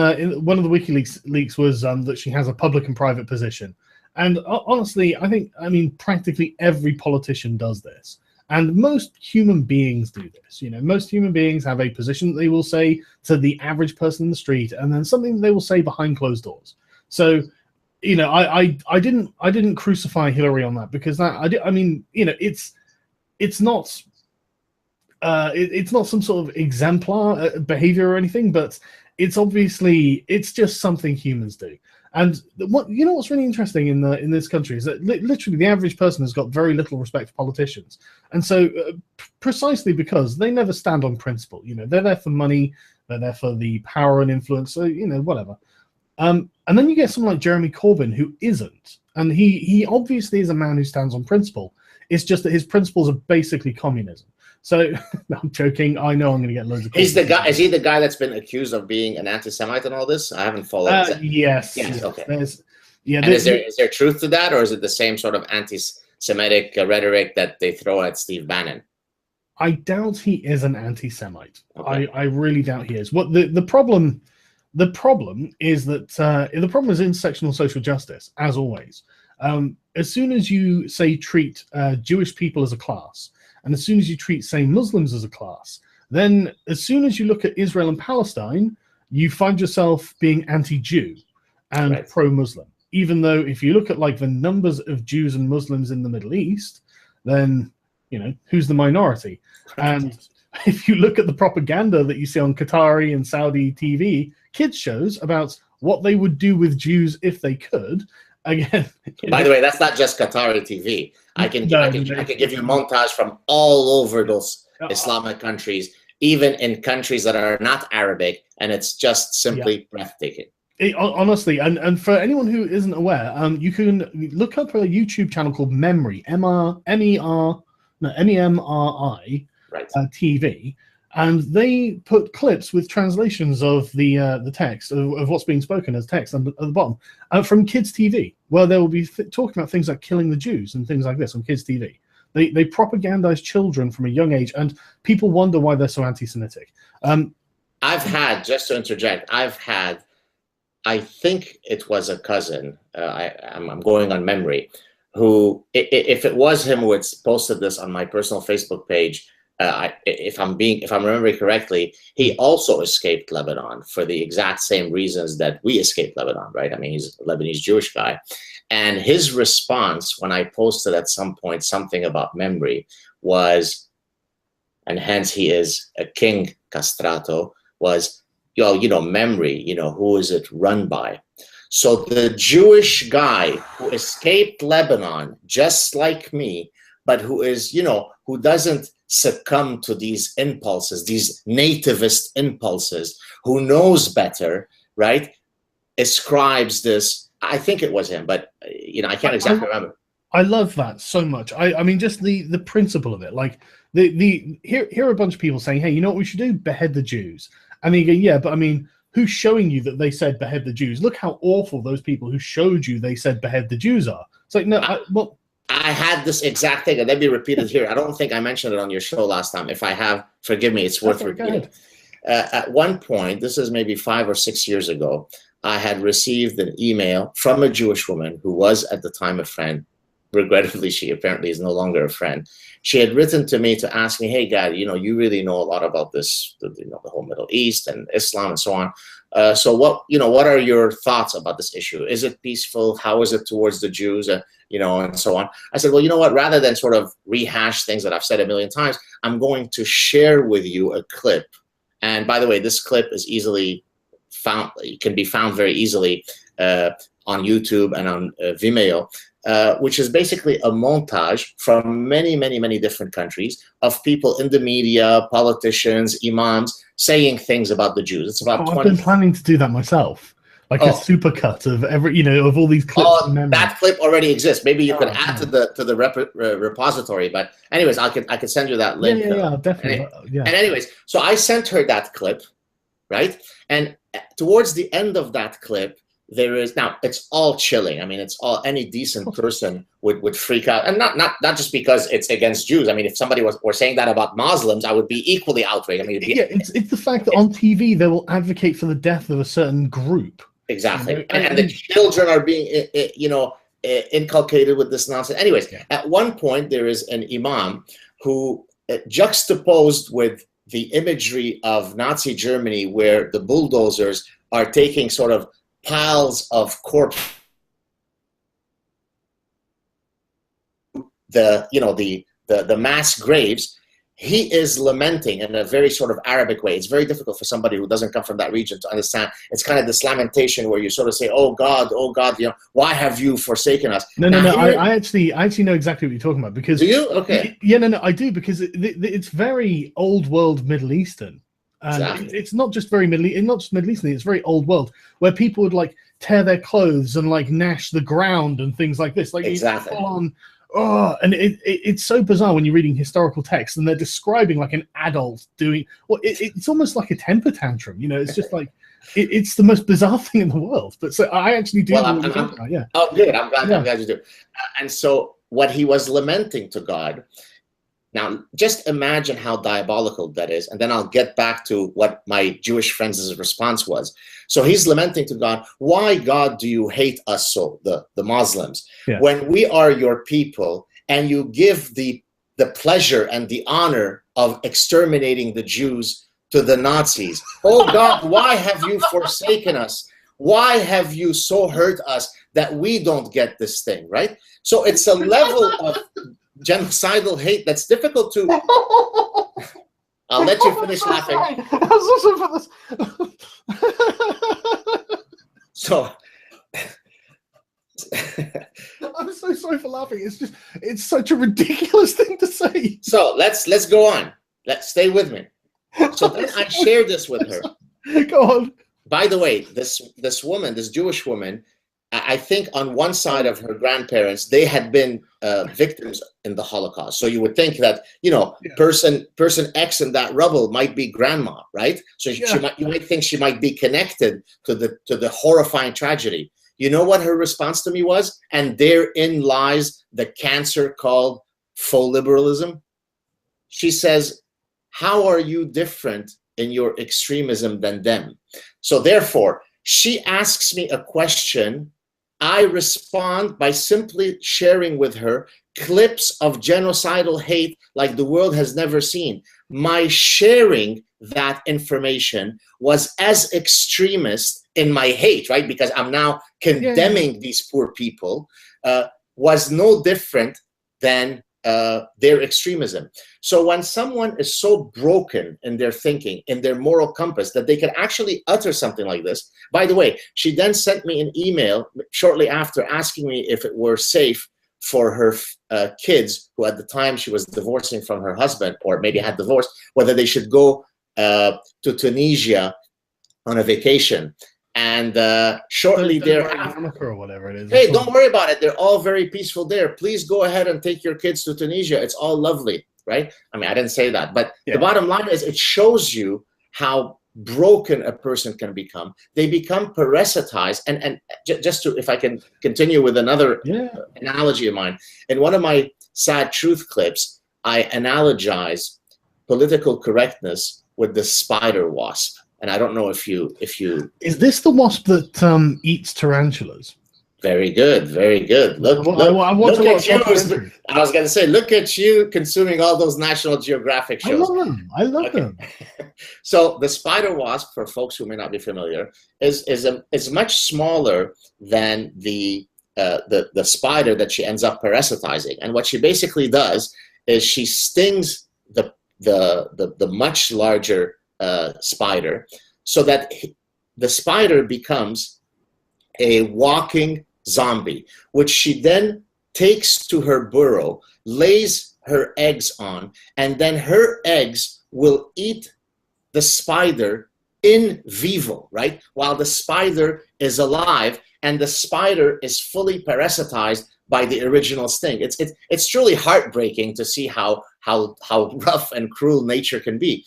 one of the WikiLeaks leaks was that she has a public and private position, and honestly, I mean, practically every politician does this. And most human beings do this. You know, most human beings have a position that they will say to the average person in the street, and then something they will say behind closed doors. So, you know, I didn't crucify Hillary on that, because I mean, you know, it's not some sort of exemplar behavior or anything, but it's just something humans do. And what's really interesting in this country is that literally the average person has got very little respect for politicians, and so precisely because they never stand on principle. You know, they're there for money, they're there for the power and influence. So, you know, whatever. And then you get someone like Jeremy Corbyn who isn't, and he obviously is a man who stands on principle. It's just that his principles are basically communism. So, no, I'm joking. I know I'm going to get loads of. He's the guy. Is he the guy that's been accused of being an anti-Semite and all this? I haven't followed. Yes. Okay. Is there truth to that, or is it the same sort of anti-Semitic rhetoric that they throw at Steve Bannon? I doubt he is an anti-Semite. Okay. I really doubt he is. What the problem is that the problem is intersectional social justice, as always. As soon as you say treat Jewish people as a class, and as soon as you treat, say, Muslims as a class, then as soon as you look at Israel and Palestine, you find yourself being anti-Jew and pro-Muslim. Even though if you look at like the numbers of Jews and Muslims in the Middle East, then, you know, who's the minority? And if you look at the propaganda that you see on Qatari and Saudi TV, kids shows about what they would do with Jews if they could. Again, by the way, that's not just Qatari TV. I can give you a montage from all over those Islamic countries, even in countries that are not Arabic, and it's just simply breathtaking. Honestly, and for anyone who isn't aware, you can look up a YouTube channel called Memory, MEMRI TV, and they put clips with translations of the text of what's being spoken as text at the bottom from kids' TV, where they will be talking about things like killing the Jews and things like this on kids' TV. They propagandize children from a young age, and people wonder why they're so anti-Semitic. Just to interject, I think it was a cousin, I'm going on memory, who, if it was him who had posted this on my personal Facebook page, if I'm remembering correctly, he also escaped Lebanon for the exact same reasons that we escaped Lebanon, right? I mean, he's a Lebanese Jewish guy. And his response when I posted at some point something about memory was, and hence he is a king castrato, was, memory, who is it run by? So the Jewish guy who escaped Lebanon, just like me, but who is, who doesn't succumb to these impulses, these nativist impulses, who knows better, right? Ascribes this, I think it was him, but, I can't exactly remember. I love that so much. I mean, just the principle of it. Like, here are a bunch of people saying, hey, you know what we should do? Behead the Jews. And then you go, yeah, but I mean, who's showing you that they said behead the Jews? Look how awful those people who showed you they said behead the Jews are. It's like, no, I had this exact thing, and let me repeat it here. I don't think I mentioned it on your show last time. If I have, forgive me, it's worth repeating. At one point, this is maybe 5 or 6 years ago, I had received an email from a Jewish woman who was at the time a friend. Regrettably, she apparently is no longer a friend. She had written to me to ask me, hey, Gad, you really know a lot about this, the whole Middle East and Islam and so on. So what are your thoughts about this issue? Is it peaceful? How is it towards the Jews? And so on. I said, well, you know what? Rather than sort of rehash things that I've said a million times, I'm going to share with you a clip. And by the way, this clip is easily found. It can be found very easily on YouTube and on Vimeo. Which is basically a montage from many, many, many different countries of people in the media, politicians, imams, saying things about the Jews. It's about 20. I've been planning to do that myself, like a supercut of of all these clips. That clip already exists. Maybe you could add to the repository. But anyways, I could send you that link. Yeah, definitely. And anyways, so I sent her that clip, right? And towards the end of that clip, there is, now it's all chilling. I mean, it's all, any decent person would freak out, and not just because it's against Jews. I mean, if somebody were saying that about Muslims, I would be equally outraged. I mean, it's the fact that on TV they will advocate for the death of a certain group. Exactly, and the children are being, inculcated with this nonsense. Anyways, at one point there is an imam who, juxtaposed with the imagery of Nazi Germany, where the bulldozers are taking sort of piles of corpse, the mass graves, he is lamenting in a very sort of Arabic way. It's very difficult for somebody who doesn't come from that region to understand. It's kind of this lamentation where you sort of say, oh God, why have you forsaken us? No. I actually know exactly what you're talking about, because... Do you? Okay. Yeah, no, I do, because it's very old world Middle Eastern. And exactly. It's not just very Middle Eastern, it's very old world, where people would like tear their clothes and like gnash the ground and things like this. Like, exactly. Full on, and it's so bizarre when you're reading historical texts and they're describing like an adult doing, well, it's almost like a temper tantrum. It's just like, it's the most bizarre thing in the world. But so I actually do. Yeah. Oh, good. I'm glad you do. And so what he was lamenting to God. Now, just imagine how diabolical that is, and then I'll get back to what my Jewish friends' response was. So he's lamenting to God, why, God, do you hate us so, the Muslims, when we are your people, and you give the pleasure and the honor of exterminating the Jews to the Nazis? Oh, God, why have you forsaken us? Why have you so hurt us that we don't get this thing, right? So it's a level of genocidal hate that's difficult to... I'll let you finish laughing. So I'm so sorry for laughing. It's such a ridiculous thing to say. So let's go on. Let's stay with me. So then I shared this with her. Go on. By the way, this woman, this Jewish woman, I think on one side of her grandparents, they had been victims in the Holocaust. So you would think that, person X in that rubble might be grandma, right? So you might think she might be connected to the horrifying tragedy. You know what her response to me was? And therein lies the cancer called faux liberalism. She says, how are you different in your extremism than them? So therefore, she asks me a question. I respond by simply sharing with her clips of genocidal hate like the world has never seen. My sharing that information was as extremist in my hate, right? Because I'm now condemning these poor people, was no different than their extremism. So when someone is so broken in their thinking, in their moral compass, that they can actually utter something like this. By the way, she then sent me an email shortly after asking me if it were safe for her kids, who at the time she was divorcing from her husband, or maybe had divorced, whether they should go to Tunisia on a vacation. And shortly thereafter, or whatever it is. Hey, don't worry about it. They're all very peaceful there. Please go ahead and take your kids to Tunisia. It's all lovely, right? I mean, I didn't say that, but the bottom line is it shows you how broken a person can become. They become parasitized. And just to, if I can continue with another analogy of mine, in one of my Sad Truth clips, I analogize political correctness with the spider wasp. And I don't know if you is this the wasp that eats tarantulas? Very good, very good. Look at you. I was going to say, look at you consuming all those National Geographic shows. I love them. So the spider wasp, for folks who may not be familiar, is much smaller than the spider that she ends up parasitizing. And what she basically does is she stings the much larger spider, so that the spider becomes a walking zombie, which she then takes to her burrow, lays her eggs on, and then her eggs will eat the spider in vivo, right? While the spider is alive, and the spider is fully parasitized by the original sting. It's truly heartbreaking to see how rough and cruel nature can be.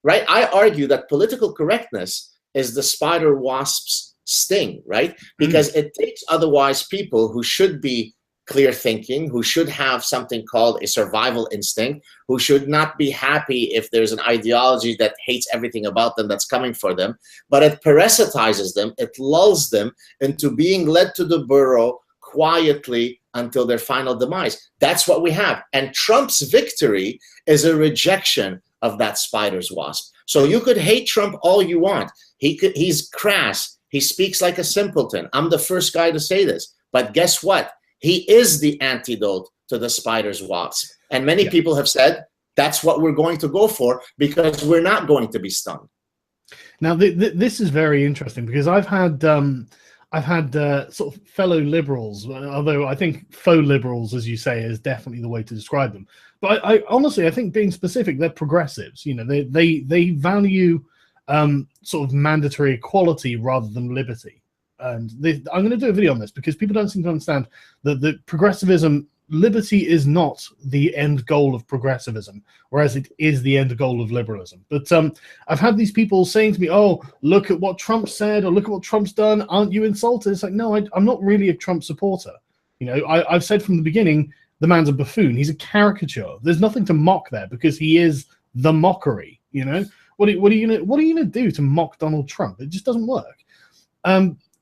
I argue that political correctness is the spider wasp's sting, right? Because it takes otherwise people who should be clear thinking, who should have something called a survival instinct, who should not be happy if there's an ideology that hates everything about them that's coming for them, but it parasitizes them, it lulls them into being led to the burrow quietly until their final demise. That's what we have. And Trump's victory is a rejection of that spider's wasp. So you could hate Trump all you want. He's crass. He speaks like a simpleton. I'm the first guy to say this. But guess what? He is the antidote to the spider's wasp. And many people have said that's what we're going to go for, because we're not going to be stung. Now, this is very interesting, because I've had sort of fellow liberals, although I think faux liberals, as you say, is definitely the way to describe them. But I honestly, I think, being specific, they're progressives. You know, they value sort of mandatory equality rather than liberty. And I'm going to do a video on this, because people don't seem to understand that the progressivism, liberty is not the end goal of progressivism, whereas it is the end goal of liberalism. But I've had these people saying to me, oh, look at what Trump said, or look at what Trump's done. Aren't you insulted? It's like, no, I'm not really a Trump supporter. You know, I've said from the beginning, the man's a buffoon. He's a caricature. There's nothing to mock there, because he is the mockery. You know, what are you gonna do to mock Donald Trump? It just doesn't work.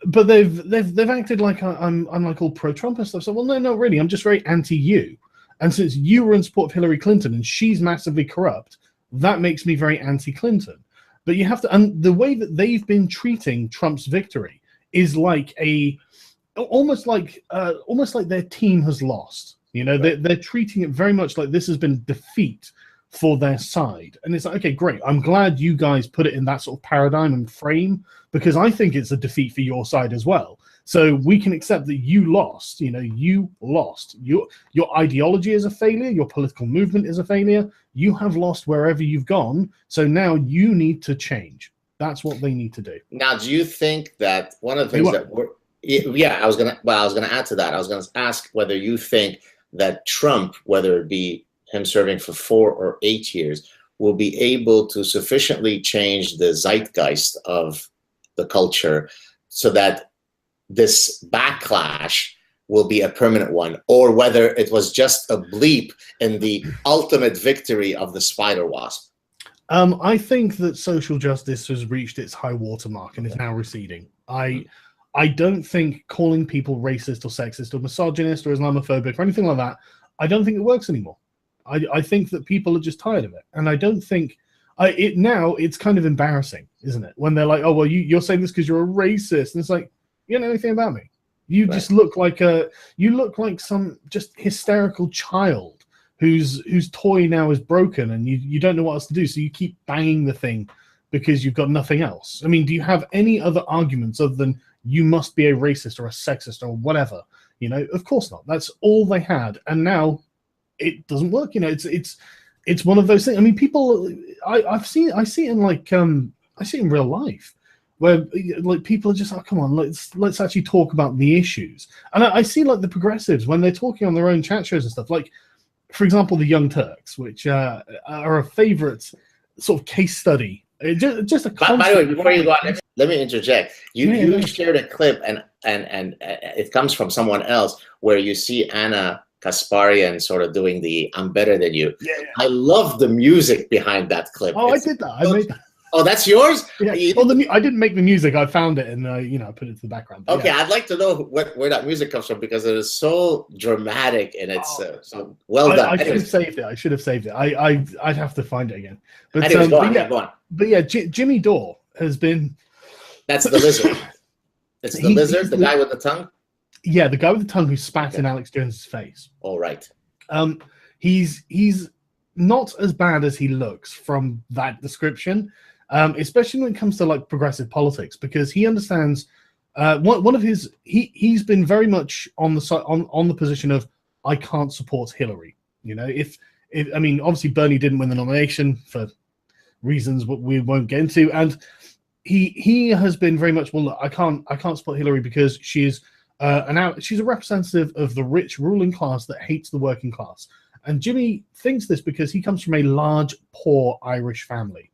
But they've acted like I'm like all pro-Trump and stuff. So, well, no, really, I'm just very anti-you. And since you were in support of Hillary Clinton and she's massively corrupt, that makes me very anti-Clinton. But you have to, and the way that they've been treating Trump's victory is like almost like their team has lost. You know, they're treating it very much like this has been defeat for their side. And it's like, okay, great. I'm glad you guys put it in that sort of paradigm and frame, because I think it's a defeat for your side as well. So we can accept that you lost. You know, you lost. Your ideology is a failure. Your political movement is a failure. You have lost wherever you've gone. So now you need to change. That's what they need to do. Now, do you think that one of the things that we're, I was gonna add to that. I was gonna ask whether you think that Trump, whether it be him serving for 4 or 8 years, will be able to sufficiently change the zeitgeist of the culture so that this backlash will be a permanent one, or whether it was just a bleep in the ultimate victory of the spider wasp. I think that social justice has reached its high watermark and is now receding. I don't think calling people racist or sexist or misogynist or Islamophobic or anything like that, I don't think it works anymore. I think that people are just tired of it. And I don't think it's kind of embarrassing, isn't it? When they're like, oh, well, you're saying this because you're a racist. And it's like, you don't know anything about me. You just look like some just hysterical child whose toy now is broken, and you don't know what else to do, so you keep banging the thing because you've got nothing else. I mean, do you have any other arguments other than you must be a racist or a sexist or whatever? Of course not. That's all they had, and now it doesn't work. It's one of those things. I mean, people. I see it in I see it in real life, where like people are just like, come on, let's actually talk about the issues. And I see like the progressives when they're talking on their own chat shows and stuff. Like, for example, the Young Turks, which are a favorite sort of case study. Just a. By the way, before you go on, let me interject. You shared a clip, and it comes from someone else, where you see Anna Kasparian sort of doing the "I'm better than you." Yeah. I love the music behind that clip. Oh, I did that. I made that. Oh, that's yours? Yeah. Well, I didn't make the music. I found it and I put it to the background. But okay, yeah. I'd like to know where that music comes from, because it is so dramatic and it's so well done. I should have saved it. I'd have to find it again. But anyways, go on. But yeah, Jimmy Dore has been. That's the lizard. It's the lizard, the guy with the tongue. Yeah, the guy with the tongue who spat in Alex Jones's face. All right. He's not as bad as he looks from that description. Especially when it comes to like progressive politics, because he understands one of his he's been very much on the side on the position of I can't support Hillary. If I mean, obviously Bernie didn't win the nomination for reasons we won't get into, and he has been very much, well, look, I can't support Hillary because she's she's a representative of the rich ruling class that hates the working class. And Jimmy thinks this because he comes from a large poor Irish family.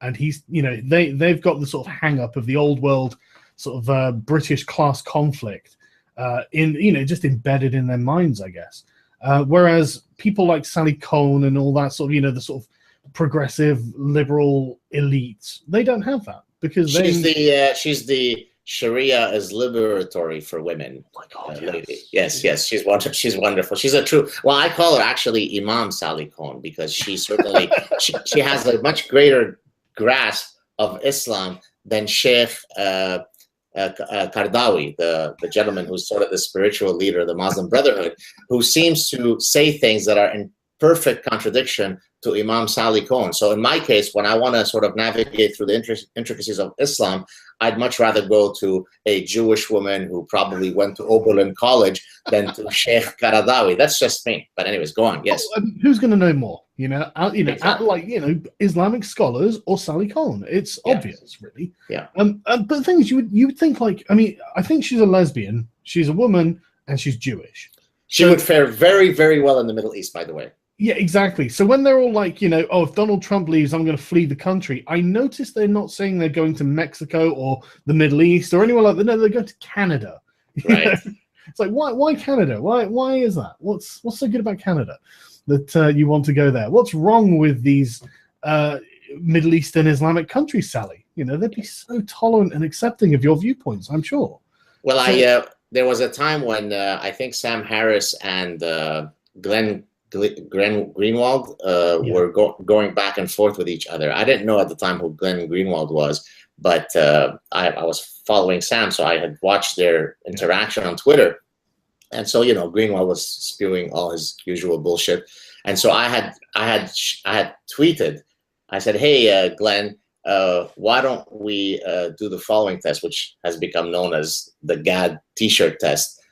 And he's, they've got the sort of hang up of the old world sort of British class conflict just embedded in their minds, I guess. Whereas people like Sally Cohn and all that sort of, the sort of progressive liberal elites, they don't have that because she's the Sharia is liberatory for women. Oh my God, lady. Yes, she's wonderful. She's a true. Well, I call her actually Imam Sally Cohn because she certainly she has a much greater grasp of Islam than Sheikh Kardawi, the gentleman who's sort of the spiritual leader of the Muslim Brotherhood, who seems to say things that are in perfect contradiction to Imam Sally Cohn. So in my case, when I want to sort of navigate through the intricacies of Islam, I'd much rather go to a Jewish woman who probably went to Oberlin College than to Sheikh Karadawi. That's just me. But anyways, go on. Yes. Who's going to know more? Exactly. Islamic scholars or Sally Cohn. It's obvious, really. Yeah. But the thing is, you would think I think she's a lesbian, she's a woman, and she's Jewish. She would fare very, very well in the Middle East, by the way. Yeah, exactly. So when they're all like, if Donald Trump leaves, I'm going to flee the country. I notice they're not saying they're going to Mexico or the Middle East or anywhere like that. No, they're going to Canada. Right. It's like, why Canada? Why is that? What's so good about Canada that you want to go there? What's wrong with these Middle Eastern Islamic countries, Sally? They'd be so tolerant and accepting of your viewpoints, I'm sure. Well, there was a time when I think Sam Harris and Glenn Greenwald were going back and forth with each other. I didn't know at the time who Glenn Greenwald was, but I was following Sam, so I had watched their interaction on Twitter. And so, Greenwald was spewing all his usual bullshit. And so I had tweeted, I said, hey, Glenn, why don't we do the following test, which has become known as the GAD t-shirt test.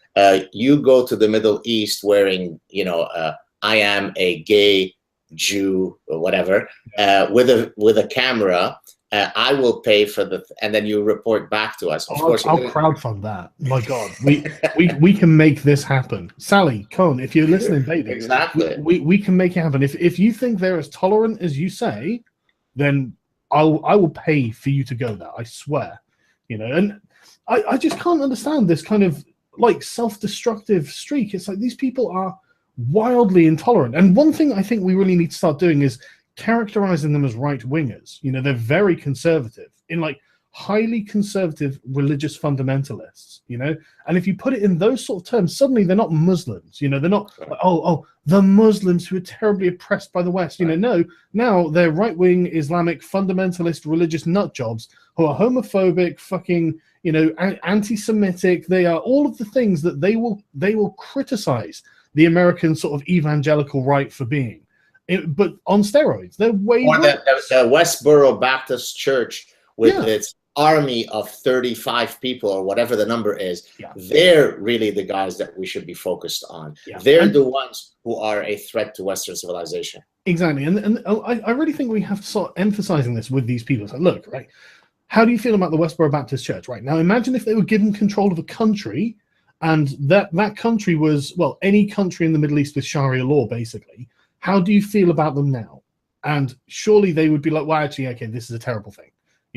You go to the Middle East wearing, I am a gay Jew or whatever, with a camera. I will pay for and then you report back to us. Of course, I'll crowdfund that. My God, we can make this happen. Sally Cohn, if you're listening, baby, exactly, we can make it happen. If you think they're as tolerant as you say, then I will pay for you to go there. I swear, And I just can't understand this kind of like self-destructive streak. It's like these people are wildly intolerant. And one thing I think we really need to start doing is characterizing them as right-wingers. They're very conservative, in like highly conservative religious fundamentalists, and if you put it in those sort of terms, suddenly they're not Muslims, they're not like, the Muslims who are terribly oppressed by the West. No, now they're right-wing Islamic fundamentalist religious nut jobs who are homophobic, fucking, anti-Semitic. They are all of the things that they will criticize the American sort of evangelical right for being. But on steroids, they're way Or worse. the Westboro Baptist Church with Yeah. its army of 35 people or whatever the number is, Yeah. they're really the guys that we should be focused on. Yeah. They're the ones who are a threat to Western civilization. Exactly. And I really think we have to start emphasizing this with these people. So look, right, how do you feel about the Westboro Baptist Church? Right now, imagine if they were given control of a country, and that country was, well, any country in the Middle East with Sharia law, basically. How do you feel about them now? And surely they would be like, well, actually, okay, this is a terrible thing.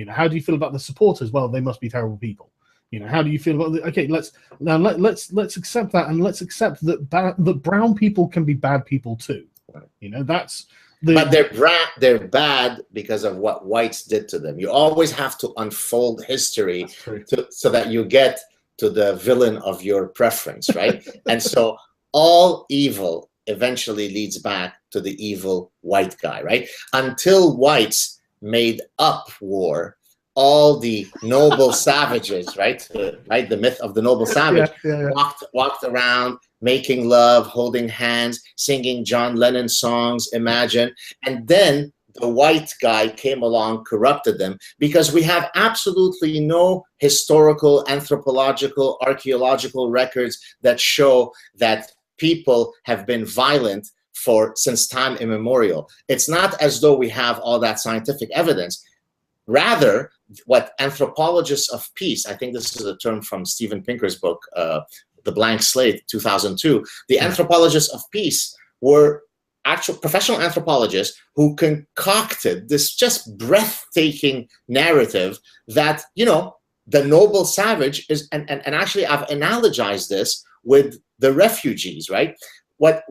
How do you feel about the supporters? Well, they must be terrible people. How do you feel about okay, let's accept that, and let's accept that that brown people can be bad people too. That's but they're bad because of what whites did to them. You always have to unfold history so that you get to the villain of your preference, right? And so all evil eventually leads back to the evil white guy, right? Until whites made up war, all the noble savages, right? The myth of the noble savage, walked around making love, holding hands, singing John Lennon songs, Imagine. And then the white guy came along, corrupted them, because we have absolutely no historical, anthropological, archaeological records that show that people have been violent since time immemorial. It's not as though we have all that scientific evidence. Rather, what anthropologists of peace, I think this is a term from Steven Pinker's book, The Blank Slate, 2002, the anthropologists of peace were actual professional anthropologists who concocted this just breathtaking narrative that, the noble savage is, and actually I've analogized this with the refugees, right? What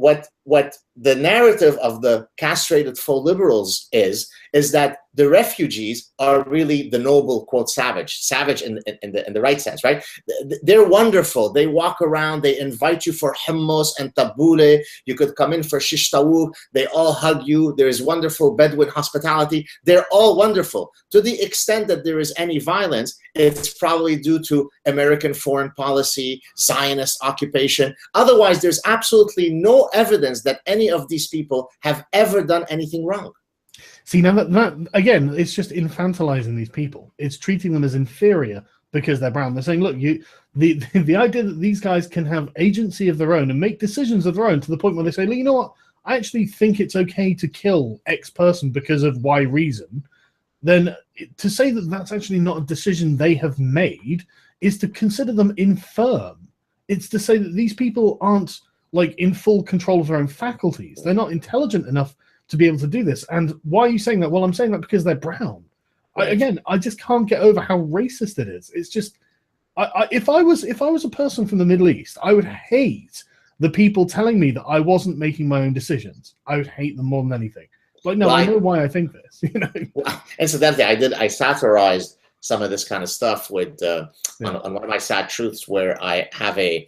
the narrative of the castrated faux liberals is that the refugees are really the noble, quote, savage in the right sense, right? They're wonderful. They walk around, they invite you for hummus and tabbouleh. You could come in for shish tawouk. They all hug you. There is wonderful Bedouin hospitality. They're all wonderful. To the extent that there is any violence, it's probably due to American foreign policy, Zionist occupation. Otherwise, there's absolutely no evidence that any of these people have ever done anything wrong. See, now that again, it's just infantilizing these people. It's treating them as inferior because they're brown. They're saying, look, the idea that these guys can have agency of their own and make decisions of their own to the point where they say, you know what, I actually think it's okay to kill X person because of Y reason, then to say that that's actually not a decision they have made is to consider them infirm. It's to say that these people aren't like in full control of their own faculties. They're not intelligent enough to be able to do this. And why are you saying that? Well, I'm saying that because they're brown. I just can't get over how racist it is. It's just, if I was a person from the Middle East, I would hate the people telling me that I wasn't making my own decisions. I would hate them more than anything. Like, no, I know why I think this. Well, incidentally, I satirized some of this kind of stuff with on one of my sad truths, where I have an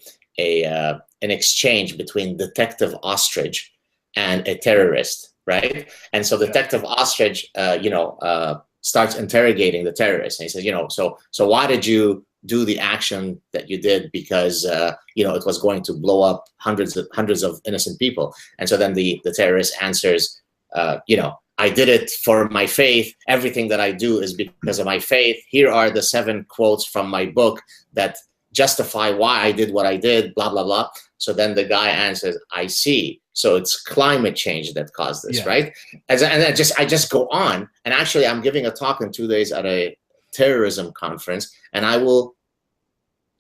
exchange between Detective Ostrich and a terrorist, right? And so Detective Ostrich, starts interrogating the terrorist, and he says, so why did you do the action that you did? Because it was going to blow up hundreds of innocent people. And so then the terrorist answers, I did it for my faith. Everything that I do is because of my faith. Here are the 7 quotes from my book that justify why I did what I did, blah, blah, blah. So then the guy answers, I see. So it's climate change that caused this, right? And I just go on. And actually, I'm giving a talk in 2 days at a terrorism conference, and I will,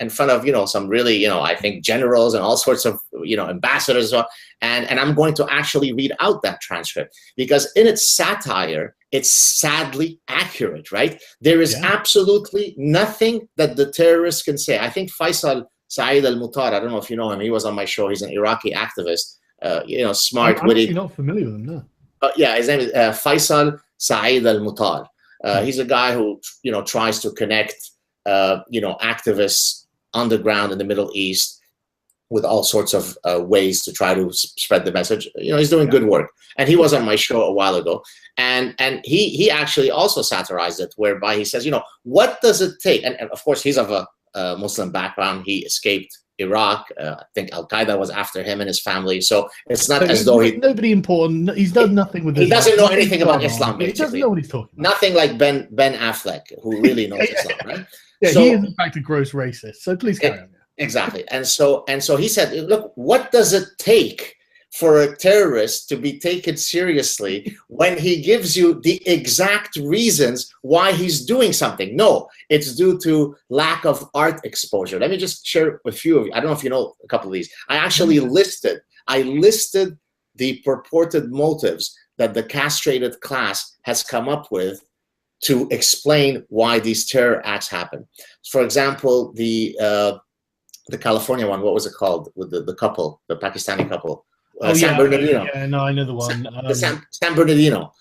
in front of some really I think generals and all sorts of ambassadors, and I'm going to actually read out that transcript, because in its satire it's sadly accurate, right? There is absolutely nothing that the terrorists can say. I think Faisal Saad al-Mutar, I don't know if you know him, he was on my show. He's an Iraqi activist, smart, witty. I'm actually not familiar with him, no. His name is Faisal Saad al-Mutar. He's a guy who tries to connect activists on the ground in the Middle East with all sorts of ways to try to spread the message. You know, he's doing good work. And he was on my show a while ago. And he actually also satirized it, whereby he says, you know, what does it take? And of course, he's of a Muslim background. He escaped Iraq. I think Al-Qaeda was after him and his family. So it's not as though nobody important. He's done nothing with Islam. He doesn't know anything about Islam, basically. He doesn't know what he's talking about. Nothing like Ben Affleck, who really knows Islam, right? Yeah, so, he is in fact a gross racist. So please carry on. Exactly. And so he said, look, what does it take for a terrorist to be taken seriously when he gives you the exact reasons why he's doing something? No, it's due to lack of art exposure. Let me just share a few of you. I don't know if you know a couple of these. I actually listed the purported motives that the castrated class has come up with to explain why these terror acts happen. For example, the California one, what was it called, with the couple, the Pakistani couple? San Bernardino. Yeah, no, I know the one. San Bernardino.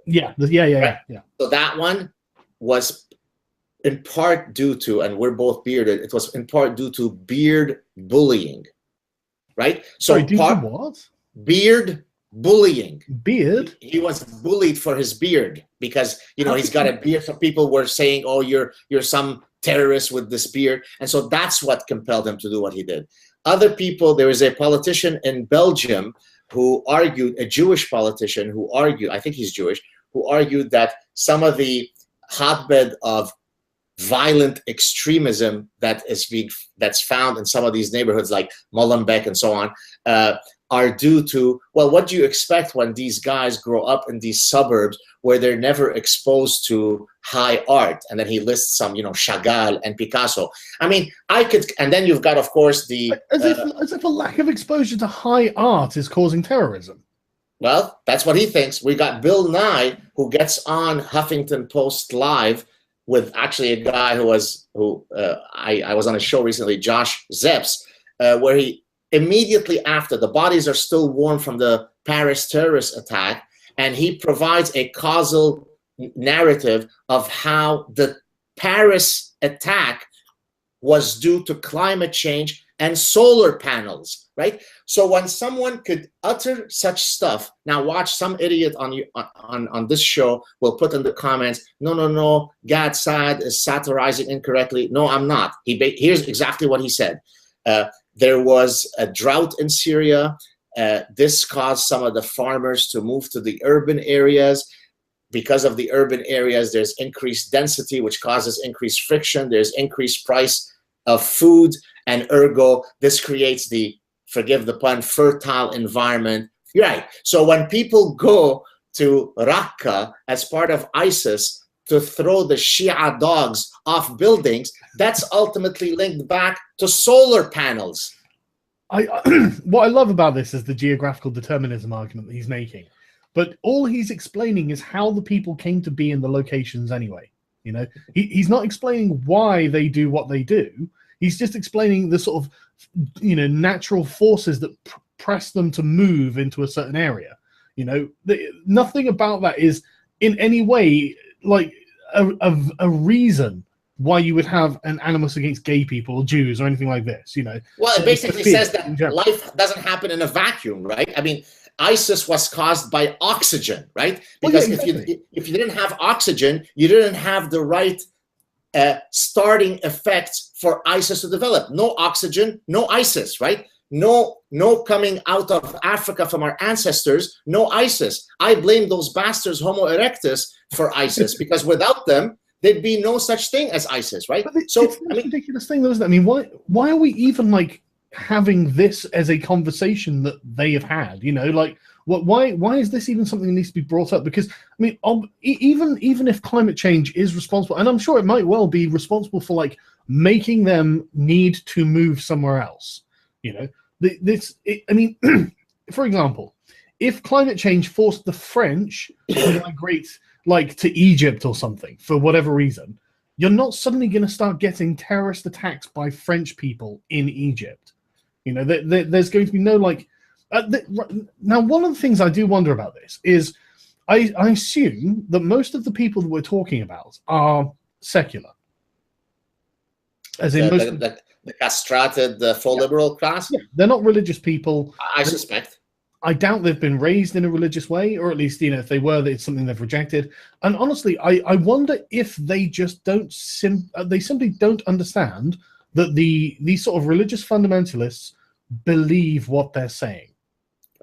Yeah. So that one was in part due to, and we're both bearded, it was in part due to beard bullying, right? So sorry, due to what? Beard bullying. Beard? He was bullied for his beard because, you know, he's got a beard. So people were saying, oh, you're some terrorist with this beard. And so that's what compelled him to do what he did. Other people, there is a politician in Belgium who argued, a Jewish politician who argued, I think he's Jewish, who argued that some of the hotbed of violent extremism that's found in some of these neighborhoods like Molenbeek and so on, are due to, well, what do you expect when these guys grow up in these suburbs where they're never exposed to high art? And then he lists some, you know, Chagall and Picasso. I mean, and then you've got, of course, as if a lack of exposure to high art is causing terrorism. Well, that's what he thinks. We got Bill Nye, who gets on Huffington Post Live with actually a guy I was on a show recently, Josh Zepps, where he, immediately after, the bodies are still warm from the Paris terrorist attack, and he provides a causal narrative of how the Paris attack was due to climate change and solar panels, right? So when someone could utter such stuff, now watch, some idiot on this show will put in the comments, no, Gad Saad is satirizing incorrectly. No, I'm not. Here's exactly what he said. There was a drought in Syria. This caused some of the farmers to move to the urban areas. Because of the urban areas, there's increased density, which causes increased friction. There's increased price of food, and ergo, this creates the, forgive the pun, fertile environment. You're right. So when people go to Raqqa as part of ISIS to throw the Shia dogs off buildings, that's ultimately linked back to solar panels. What I love about this is the geographical determinism argument that he's making. But all he's explaining is how the people came to be in the locations anyway. You know, he's not explaining why they do what they do. He's just explaining the sort of, you know, natural forces that press them to move into a certain area. You know, nothing about that is in any way like a reason why you would have an animus against gay people or Jews or anything like this. You know, well, it basically says that life doesn't happen in a vacuum, right? I mean, ISIS was caused by oxygen, right? Because if you didn't have oxygen, you didn't have the right starting effects for ISIS to develop. No oxygen, no ISIS, right? No coming out of Africa from our ancestors, no ISIS. I blame those bastards Homo erectus for ISIS because without them, there'd be no such thing as ISIS, right? So it's a ridiculous thing, though, isn't it? I mean, why are we even like having this as a conversation that they have had? You know, like why is this even something that needs to be brought up? Because I mean, even if climate change is responsible, and I'm sure it might well be responsible for like making them need to move somewhere else. You know, I mean, for example, if climate change forced the French to migrate like to Egypt or something for whatever reason, you're not suddenly going to start getting terrorist attacks by French people in Egypt. You know, there's going to be no like. Now, one of the things I do wonder about this is I assume that most of the people that we're talking about are secular. As in the the castrated, the faux liberal class? Yeah, they're not religious people. I suspect. I doubt they've been raised in a religious way, or at least, if they were, it's something they've rejected. And honestly, I wonder if they just don't they simply don't understand that these sort of religious fundamentalists believe what they're saying,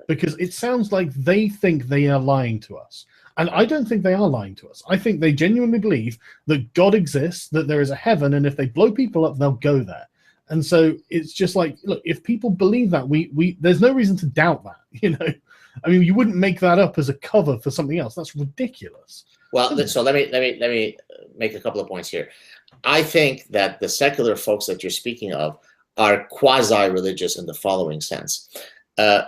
because it sounds like they think they are lying to us. And I don't think they are lying to us. I think they genuinely believe that God exists, that there is a heaven, and if they blow people up, they'll go there. And so it's just like, look, if people believe that, we there's no reason to doubt that. I mean, you wouldn't make that up as a cover for something else. That's ridiculous. Well, so let me make a couple of points here. I think that the secular folks that you're speaking of are quasi-religious in the following sense.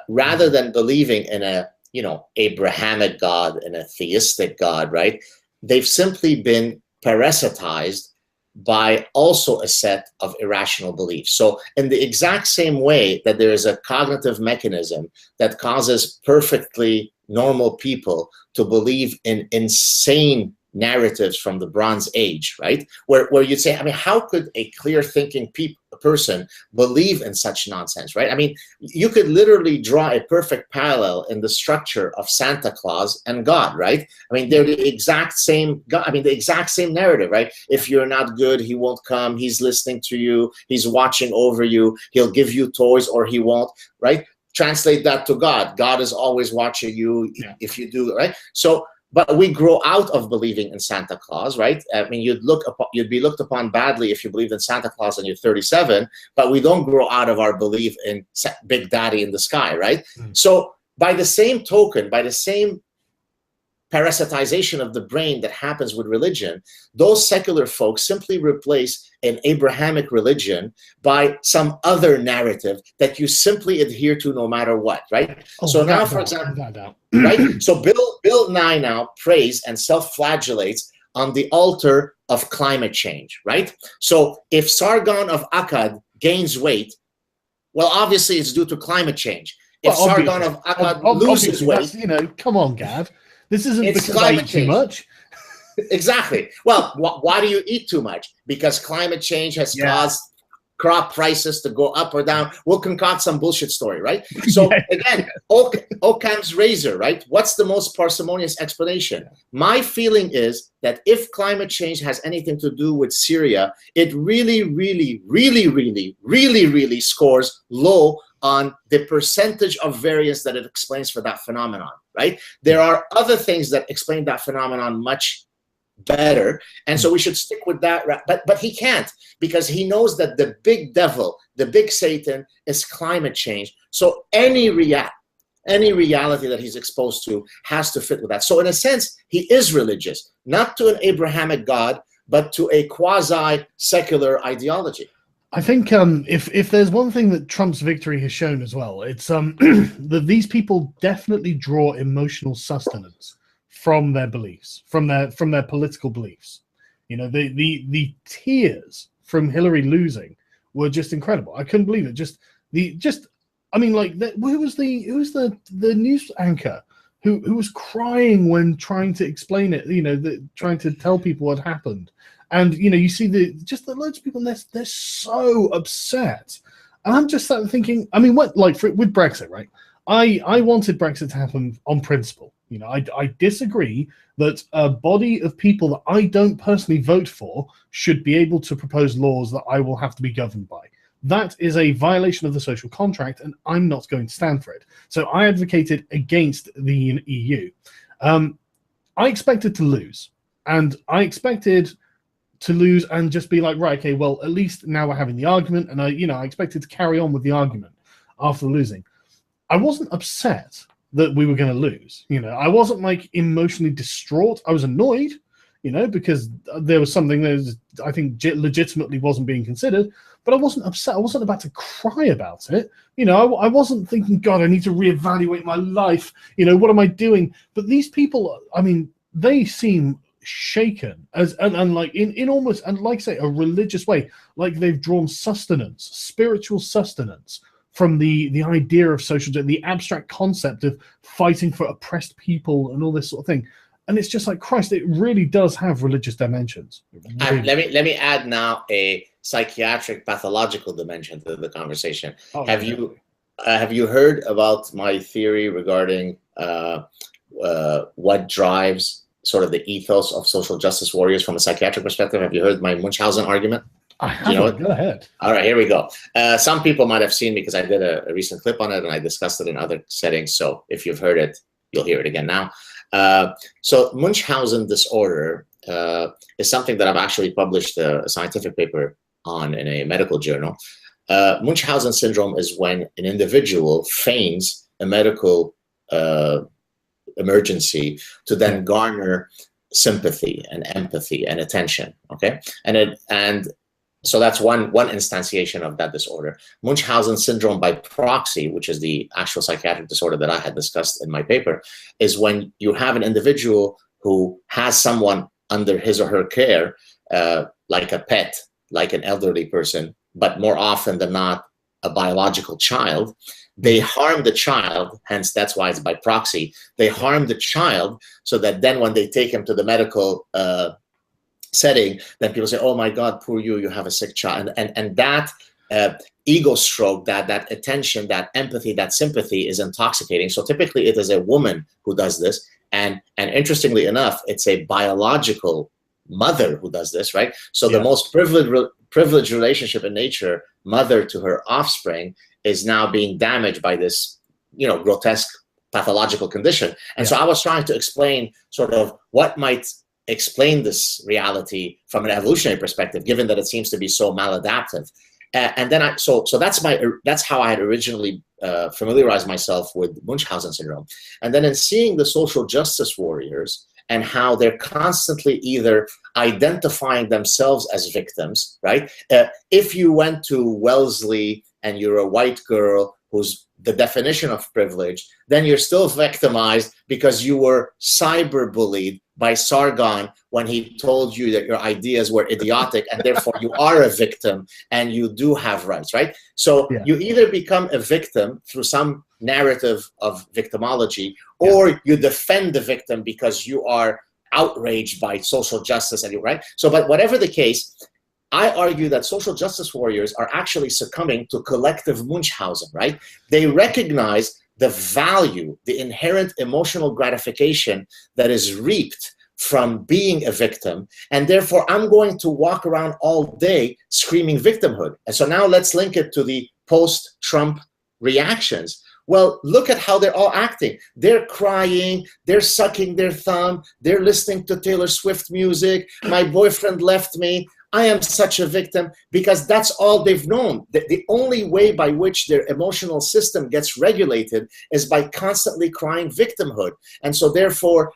Rather than believing in a Abrahamic God and a theistic God, right? They've simply been parasitized by also a set of irrational beliefs. So in the exact same way that there is a cognitive mechanism that causes perfectly normal people to believe in insane narratives from the Bronze Age, right? Where you'd say, I mean, how could a clear thinking person believe in such nonsense, right? I mean, you could literally draw a perfect parallel in the structure of Santa Claus and God, right? I mean, they're the exact same God. I mean, the exact same narrative, right? If you're not good, he won't come. He's listening to you. He's watching over you. He'll give you toys or he won't, right? Translate that to God. God is always watching you if you do, right? So, but we grow out of believing in Santa Claus, right? I mean, you'd be looked upon badly if you believed in Santa Claus and you're 37, but we don't grow out of our belief in Big Daddy in the sky, right? So by the same token, by the same parasitization of the brain that happens with religion, those secular folks simply replace an Abrahamic religion by some other narrative that you simply adhere to no matter what, right? So now, for example, right? So Bill Nye now prays and self-flagellates on the altar of climate change, right? So if Sargon of Akkad gains weight, well, obviously it's due to climate change. If Sargon of Akkad loses weight, come on, Gav. This isn't because I eat too much. Exactly. Well, why do you eat too much? Because climate change has caused crop prices to go up or down. We'll concoct some bullshit story, right? So again, Occam's razor, right? What's the most parsimonious explanation? My feeling is that if climate change has anything to do with Syria, it really, really, really, really, really, really scores low on the percentage of variance that it explains for that phenomenon, right? There are other things that explain that phenomenon much better, and so we should stick with that. But he can't, because he knows that the big devil, the big Satan, is climate change. So any reality that he's exposed to has to fit with that. So in a sense, he is religious, not to an Abrahamic God, but to a quasi-secular ideology. I think if there's one thing that Trump's victory has shown as well, it's that these people definitely draw emotional sustenance from their beliefs, from their political beliefs. The tears from Hillary losing were just incredible. I couldn't believe it. I mean, like, who was the news anchor who was crying when trying to explain it? Trying to tell people what happened. And you see the loads of people, and they're so upset. And I'm just sat thinking, I mean, with Brexit, right? I wanted Brexit to happen on principle. I disagree that a body of people that I don't personally vote for should be able to propose laws that I will have to be governed by. That is a violation of the social contract, and I'm not going to stand for it. So I advocated against the EU. I expected to lose, and I expected to lose and just be like, right, okay, well, at least now we're having the argument, and I expected to carry on with the argument after losing. I wasn't upset that we were going to lose. I wasn't like emotionally distraught. I was annoyed, because there was something that I think legitimately wasn't being considered, but I wasn't upset. I wasn't about to cry about it. I wasn't thinking, God, I need to reevaluate my life. What am I doing? But these people, I mean, they seem shaken and like in almost, and like say, a religious way, like they've drawn sustenance, spiritual sustenance from the idea of social justice, the abstract concept of fighting for oppressed people and all this sort of thing. And it's just like, Christ, it really does have religious dimensions. Really. Let me add now a psychiatric pathological dimension to the conversation. Oh, Have you heard about my theory regarding what drives sort of the ethos of social justice warriors from a psychiatric perspective? Have you heard my Munchausen argument? I haven't. You know, go ahead. All right, here we go. Some people might have seen me because I did a recent clip on it and I discussed it in other settings. So if you've heard it, you'll hear it again now. So Munchausen disorder is something that I've actually published a scientific paper on in a medical journal. Munchausen syndrome is when an individual feigns a medical emergency to then garner sympathy and empathy and attention. Okay, and so that's one instantiation of that disorder. Munchausen syndrome by proxy, which is the actual psychiatric disorder that I had discussed in my paper, is when you have an individual who has someone under his or her care, like a pet, like an elderly person, but more often than not, a biological child. They harm the child, hence that's why it's by proxy. They harm the child so that then when they take him to the medical setting, then people say, oh my God, poor you, you have a sick child. And that ego stroke, that attention, that empathy, that sympathy is intoxicating. So typically it is a woman who does this. And interestingly enough, it's a biological mother who does this, right? So the most privileged relationship in nature, mother to her offspring, is now being damaged by this, grotesque pathological condition. And so I was trying to explain sort of what might explain this reality from an evolutionary perspective, given that it seems to be so maladaptive. And then so that's how I had originally familiarized myself with Munchausen syndrome. And then in seeing the social justice warriors and how they're constantly either identifying themselves as victims, right? If you went to Wellesley and you're a white girl who's the definition of privilege, then you're still victimized because you were cyberbullied by Sargon when he told you that your ideas were idiotic and therefore you are a victim and you do have rights, right? So you either become a victim through some narrative of victimology, or you defend the victim because you are outraged by social justice, and right? So, but whatever the case, I argue that social justice warriors are actually succumbing to collective Munchausen, right? They recognize the value, the inherent emotional gratification that is reaped from being a victim, and therefore I'm going to walk around all day screaming victimhood. And so now let's link it to the post-Trump reactions. Well, look at how they're all acting. They're crying, they're sucking their thumb, they're listening to Taylor Swift music, my boyfriend left me, I am such a victim, because that's all they've known. The only way by which their emotional system gets regulated is by constantly crying victimhood. And so therefore,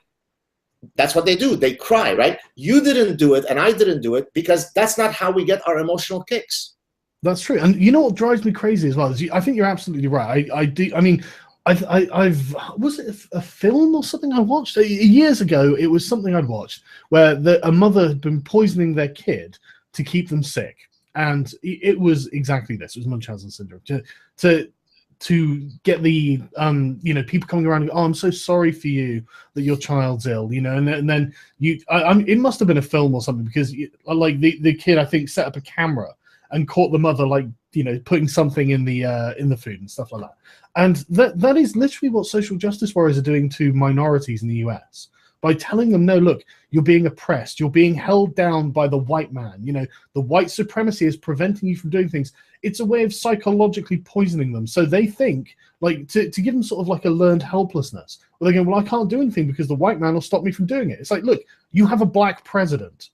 that's what they do. They cry, right? You didn't do it and I didn't do it, because that's not how we get our emotional kicks. That's true. And you know what drives me crazy as well is I think you're absolutely right. I do. I mean, I've was it a film or something I watched years ago? It was something I'd watched where a mother had been poisoning their kid to keep them sick, and it was exactly this. It was Munchausen syndrome. To get the people coming around and go, oh, I'm so sorry for you that your child's ill, and then it must have been a film or something, because like the kid, I think, set up a camera and caught the mother, like, putting something in the food and stuff like that. And that is literally what social justice warriors are doing to minorities in the US, by telling them, no, look, you're being oppressed, you're being held down by the white man. The white supremacy is preventing you from doing things. It's a way of psychologically poisoning them. So they think, like, to give them sort of like a learned helplessness. Well, they're going, well, I can't do anything because the white man will stop me from doing it. It's like, look, you have a black president.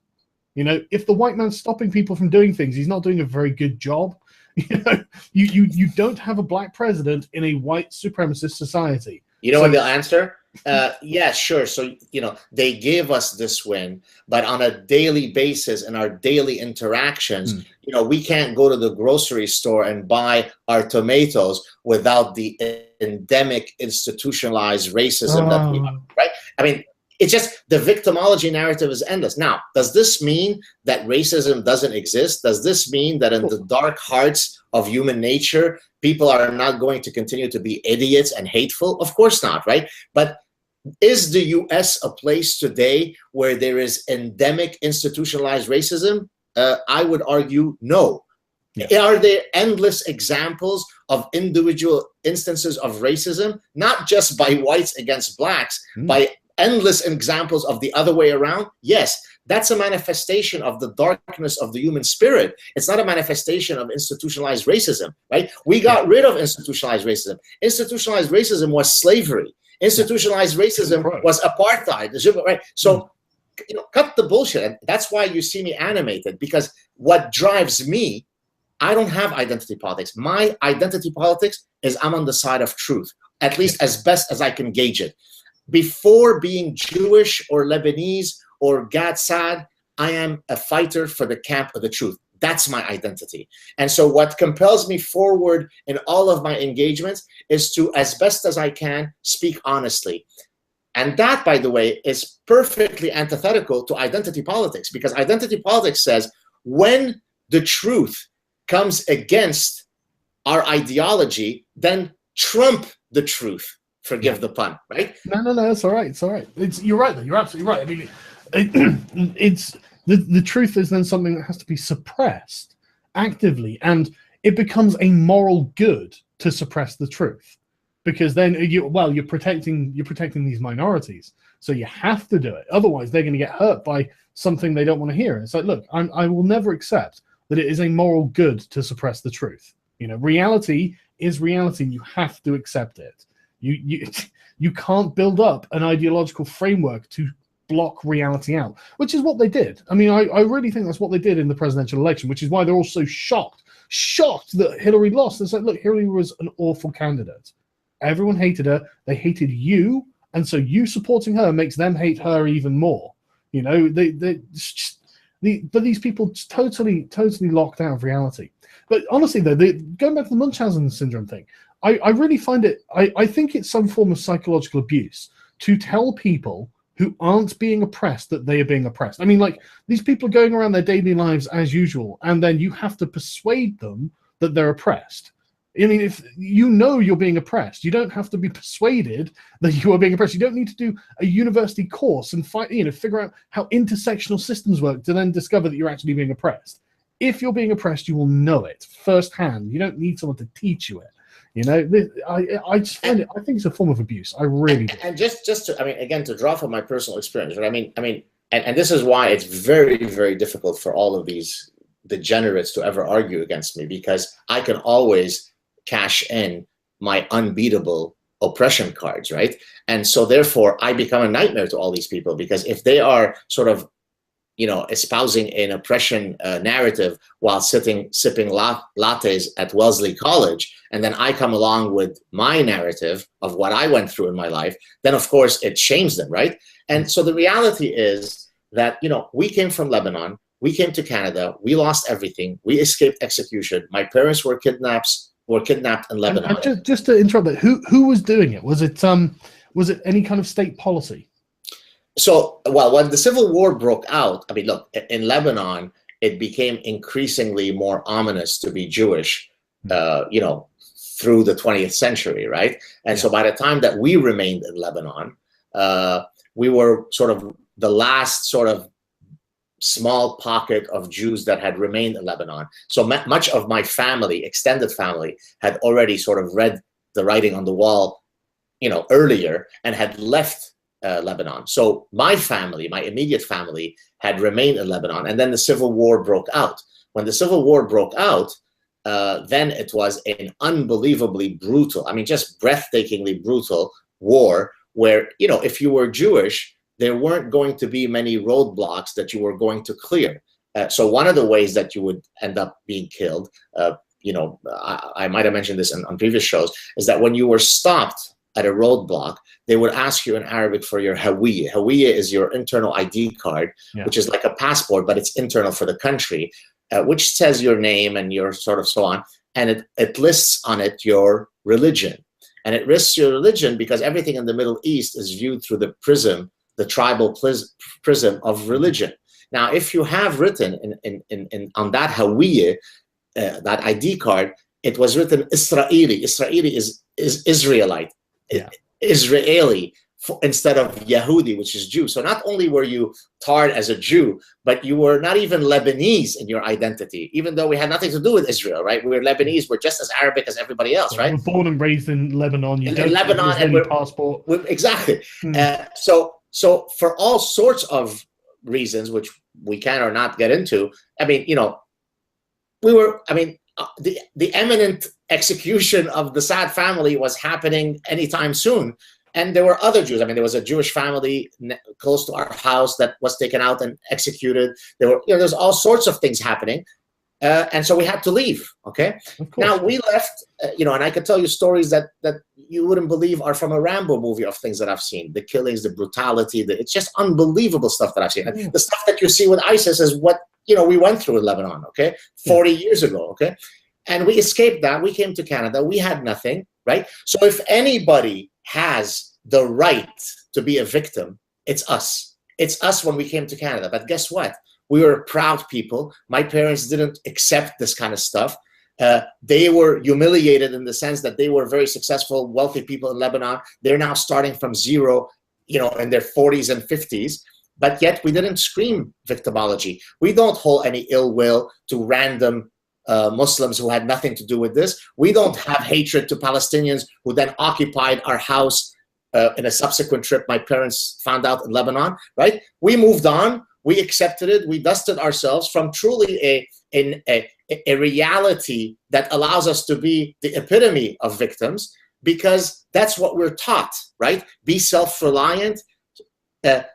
If the white man's stopping people from doing things, he's not doing a very good job. You don't have a black president in a white supremacist society. You know what they'll answer? Yeah, sure. So, they gave us this win, but on a daily basis in our daily interactions, we can't go to the grocery store and buy our tomatoes without the endemic institutionalized racism that we have, right? I mean, it's just the victimology narrative is endless. Now, does this mean that racism doesn't exist? Does this mean that in the dark hearts of human nature, people are not going to continue to be idiots and hateful? Of course not, right? But is the US a place today where there is endemic institutionalized racism? I would argue no. Yeah. Are there endless examples of individual instances of racism, not just by whites against blacks, by endless examples of the other way around? Yes, that's a manifestation of the darkness of the human spirit. It's not a manifestation of institutionalized racism, right? We got rid of institutionalized racism. Institutionalized racism was slavery. Institutionalized racism was apartheid, right? So, cut the bullshit. And that's why you see me animated, because what drives me, I don't have identity politics. My identity politics is I'm on the side of truth, at least as best as I can gauge it. Before being Jewish or Lebanese or Gad Saad, I am a fighter for the camp of the truth. That's my identity. And so what compels me forward in all of my engagements is to, as best as I can, speak honestly. And that, by the way, is perfectly antithetical to identity politics, because identity politics says when the truth comes against our ideology, then trump the truth. Forgive the pun, right? No, it's all right. It's all right. You're right, though. You're absolutely right. I mean, it's the truth is then something that has to be suppressed actively, and it becomes a moral good to suppress the truth, because then you're protecting these minorities, so you have to do it. Otherwise, they're going to get hurt by something they don't want to hear. It's like, look, I will never accept that it is a moral good to suppress the truth. Reality is reality, and you have to accept it. You can't build up an ideological framework to block reality out, which is what they did. I mean, I really think that's what they did in the presidential election, which is why they're all so shocked that Hillary lost. It's like, look, Hillary was an awful candidate. Everyone hated her. They hated you, and so you supporting her makes them hate her even more. But these people totally locked out of reality. But honestly, though, going back to the Munchausen syndrome thing, I really find it, I think it's some form of psychological abuse to tell people who aren't being oppressed that they are being oppressed. I mean, like, these people are going around their daily lives as usual, and then you have to persuade them that they're oppressed. I mean, if you're being oppressed, you don't have to be persuaded that you are being oppressed. You don't need to do a university course and figure out how intersectional systems work to then discover that you're actually being oppressed. If you're being oppressed, you will know it firsthand. You don't need someone to teach you it. I just find it. I think it's a form of abuse. I really do. And just to, I mean, again, to draw from my personal experience, right? I mean, and this is why it's very, very difficult for all of these degenerates to ever argue against me, because I can always cash in my unbeatable oppression cards, right? And so therefore I become a nightmare to all these people, because if they are sort of, espousing an oppression narrative while sipping lattes at Wellesley College, and then I come along with my narrative of what I went through in my life, then of course it shames them, right? And so the reality is that, we came from Lebanon, we came to Canada, we lost everything, we escaped execution, my parents were kidnapped in Lebanon. And just to interrupt that, who was doing it? Was it any kind of state policy? So, well, when the Civil War broke out, I mean, look, in Lebanon, it became increasingly more ominous to be Jewish, through the 20th century, right? And so by the time that we remained in Lebanon, we were sort of the last sort of small pocket of Jews that had remained in Lebanon. So much of my family, extended family, had already sort of read the writing on the wall, earlier, and had left Lebanon. So my family, my immediate family, had remained in Lebanon, and then the Civil War broke out. When the Civil War broke out, then it was an unbelievably brutal, I mean, just breathtakingly brutal war, where, if you were Jewish, there weren't going to be many roadblocks that you were going to clear. So one of the ways that you would end up being killed, I might have mentioned this on previous shows, is that when you were stopped at a roadblock, they would ask you in Arabic for your hawiyya. Hawiyya is your internal ID card, which is like a passport, but it's internal for the country, which says your name and your sort of so on. And it lists on it your religion. And it lists your religion because everything in the Middle East is viewed through the prism, the tribal prism of religion. Now, if you have written on that hawiyya, that ID card, it was written Israeli. Israeli is Israelite. Israeli instead of Yehudi, which is Jew. So not only were you tarred as a Jew, but you were not even Lebanese in your identity, even though we had nothing to do with Israel, right? We were Lebanese. We're just as Arabic as everybody else, right? We're born and raised in Lebanon. You don't in Lebanon, have an Israeli passport. Exactly. So for all sorts of reasons, which we can or not get into, I mean, you know, the imminent execution of the Saad family was happening anytime soon. And there were other Jews. I mean, there was a Jewish family close to our house that was taken out and executed. There were, you know, there's all sorts of things happening. And so we had to leave, okay? Now, we left, you know, and I could tell you stories that you wouldn't believe are from a Rambo movie of things that I've seen. The killings, the brutality, it's just unbelievable stuff that I've seen. And the stuff that you see with ISIS is what, you know, we went through in Lebanon, okay? 40 years ago, okay? And we escaped that. We came to Canada. We had nothing, right? So if anybody has the right to be a victim, it's us. It's us when we came to Canada. But guess what? We were proud people. My parents didn't accept this kind of stuff. They were humiliated in the sense that they were very successful, wealthy people in Lebanon. They're now starting from zero, you know, in their 40s and 50s. But yet we didn't scream victimology. We don't hold any ill will to random Muslims who had nothing to do with this. We don't have hatred to Palestinians who then occupied our house in a subsequent trip my parents found out in Lebanon, right? We moved on. We accepted it. We dusted ourselves from truly a reality that allows us to be the epitome of victims, because that's what we're taught, right? Be self-reliant. But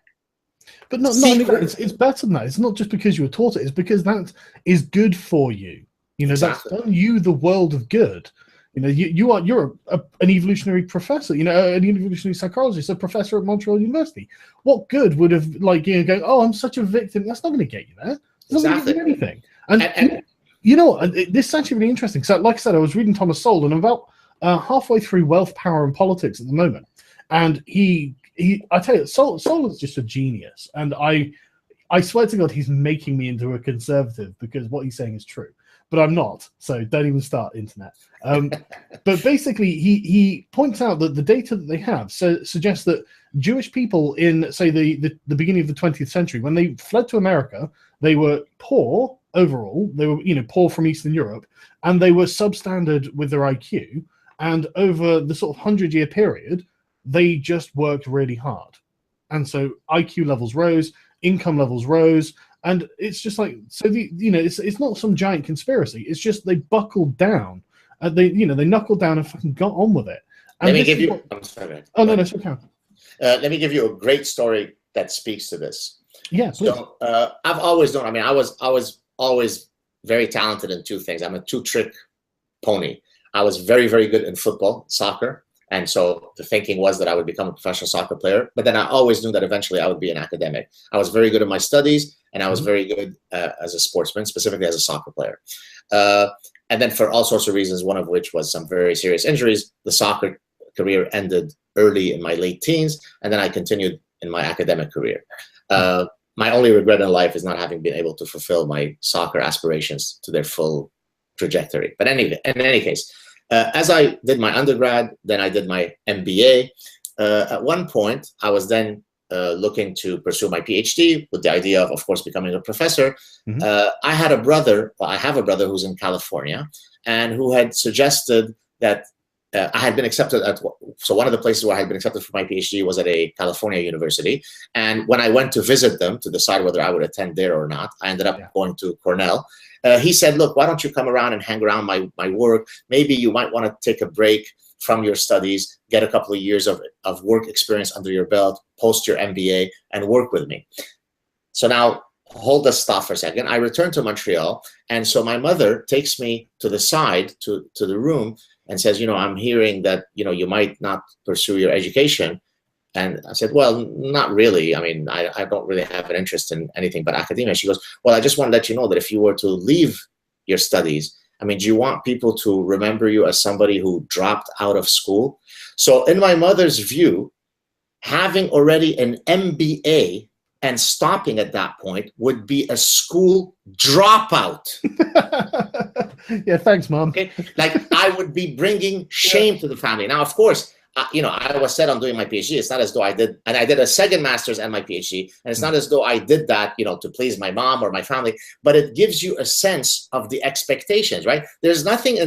not it's better than that. It's not just because you were taught it. It's because that is good for you. You know, exactly. That's done you the world of good. You know, you're an evolutionary professor, you know, an evolutionary psychologist, a professor at Montreal University. What good would have, like, you know, going, oh, I'm such a victim? That's not going to get you there. It's not going to get you anything. And you know, this is actually really interesting. So, like I said, I was reading Thomas Sowell, and I'm about halfway through Wealth, Power, and Politics at the moment. And I tell you, Sowell is just a genius. And I swear to God, he's making me into a conservative because what he's saying is true. But I'm not, so don't even start, internet. But basically, he points out that the data that they have suggests that Jewish people in, say, the beginning of the 20th century, when they fled to America, they were poor overall. They were, you know, poor from Eastern Europe, and they were substandard with their IQ. And over the sort of 100-year period, they just worked really hard. And so IQ levels rose, income levels rose. And it's just like, so you know, it's not some giant conspiracy. It's just they buckled down. They knuckled down and fucking got on with it. And let me give you. I'm sorry. Oh no, it's okay. Let me give you a great story that speaks to this. Yeah, please. So I've always known. I mean, I was always very talented in two things. I'm a two-trick pony. I was very, very good in football, soccer. And so the thinking was that I would become a professional soccer player. But then I always knew that eventually I would be an academic. I was very good at my studies, and I was very good as a sportsman, specifically as a soccer player. And then for all sorts of reasons, one of which was some very serious injuries, the soccer career ended early in my late teens, and then I continued in my academic career. My only regret in life is not having been able to fulfill my soccer aspirations to their full trajectory. But anyway, in any case, as I did my undergrad, then I did my MBA. At one point, I was then looking to pursue my PhD with the idea of course, becoming a professor. I have a brother who's in California, and who had suggested that I had been accepted so one of the places where I had been accepted for my PhD was at a California university. And when I went to visit them to decide whether I would attend there or not, I ended up going to Cornell. He said, look, why don't you come around and hang around my work? Maybe you might want to take a break from your studies, get a couple of years of work experience under your belt, post your MBA, and work with me. So now, hold the stuff for a second. I returned to Montreal, and so my mother takes me to the side, to the room, and says, you know, I'm hearing that, you know, you might not pursue your education. And I said, well, not really. I mean, I don't really have an interest in anything but academia. She goes, well, I just want to let you know that if you were to leave your studies, I mean, do you want people to remember you as somebody who dropped out of school? So in my mother's view, having already an MBA and stopping at that point would be a school dropout. Yeah, thanks, Mom. Okay, like I would be bringing shame to the family. Now, of course, I was set on doing my PhD. It's not as though I did, and I did a second master's and my PhD, and it's not as though I did that, to please my mom or my family, but it gives you a sense of the expectations, right? There's nothing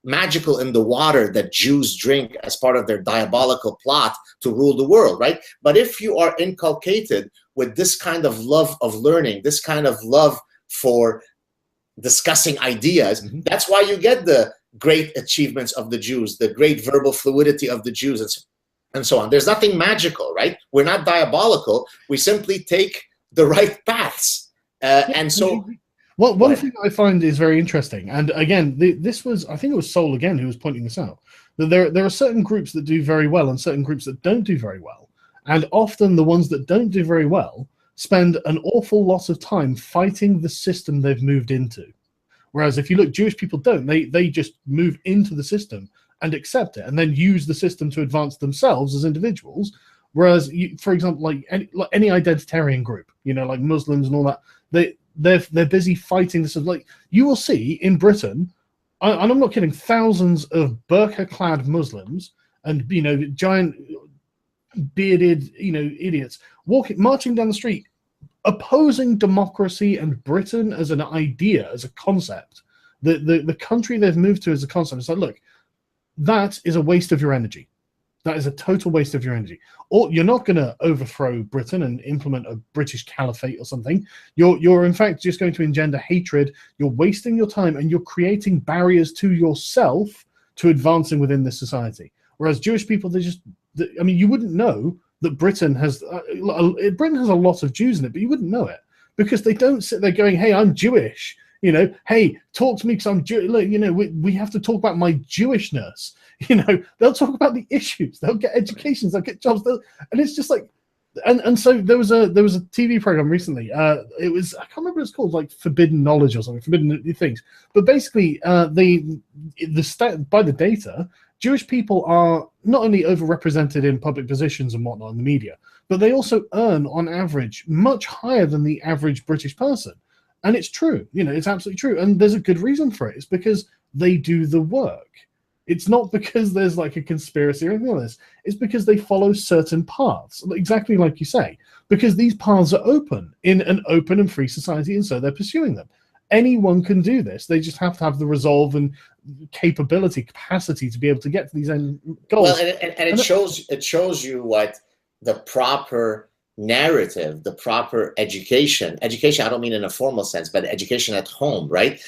magical in the water that Jews drink as part of their diabolical plot to rule the world, right? But if you are inculcated with this kind of love of learning, this kind of love for discussing ideas, that's why you get the great achievements of the Jews, the great verbal fluidity of the Jews, and so on. There's nothing magical, right? We're not diabolical. We simply take the right paths. And so... Well, one thing I find is very interesting, and again, this was, I think it was Sol again who was pointing this out, that there are certain groups that do very well and certain groups that don't do very well. And often the ones that don't do very well spend an awful lot of time fighting the system they've moved into. Whereas if you look, Jewish people don't. They just move into the system and accept it and then use the system to advance themselves as individuals. Whereas, for example, like any identitarian group, like Muslims and all that, they're busy fighting this. Like you will see in Britain, and I'm not kidding, thousands of burqa-clad Muslims and giant bearded idiots marching down the street, opposing democracy and Britain as an idea, as a concept. The country they've moved to as a concept. It's like, look, that is a waste of your energy. That is a total waste of your energy. Or you're not going to overthrow Britain and implement a British caliphate or something. You're in fact just going to engender hatred. You're wasting your time and you're creating barriers to yourself to advancing within this society. Whereas Jewish people, you wouldn't know that Britain has a lot of Jews in it, but you wouldn't know it because they don't sit there going, "Hey, I'm Jewish." Hey, talk to me because I'm Jewish. We have to talk about my Jewishness. They'll talk about the issues. They'll get educations. They'll get jobs. And it's just like, and so there was a TV program recently. It was, I can't remember what it's called, like Forbidden Knowledge or something, Forbidden Things. But basically, by the data, Jewish people are not only overrepresented in public positions and whatnot in the media, but they also earn, on average, much higher than the average British person. And it's true. It's absolutely true. And there's a good reason for it. It's because they do the work. It's not because there's like a conspiracy or anything like this. It's because they follow certain paths, exactly like you say, because these paths are open in an open and free society, and so they're pursuing them. Anyone can do this. They just have to have the resolve and capacity to be able to get to these end goals. Well, and it shows you what the proper narrative, the proper education. I don't mean in a formal sense, but education at home, right?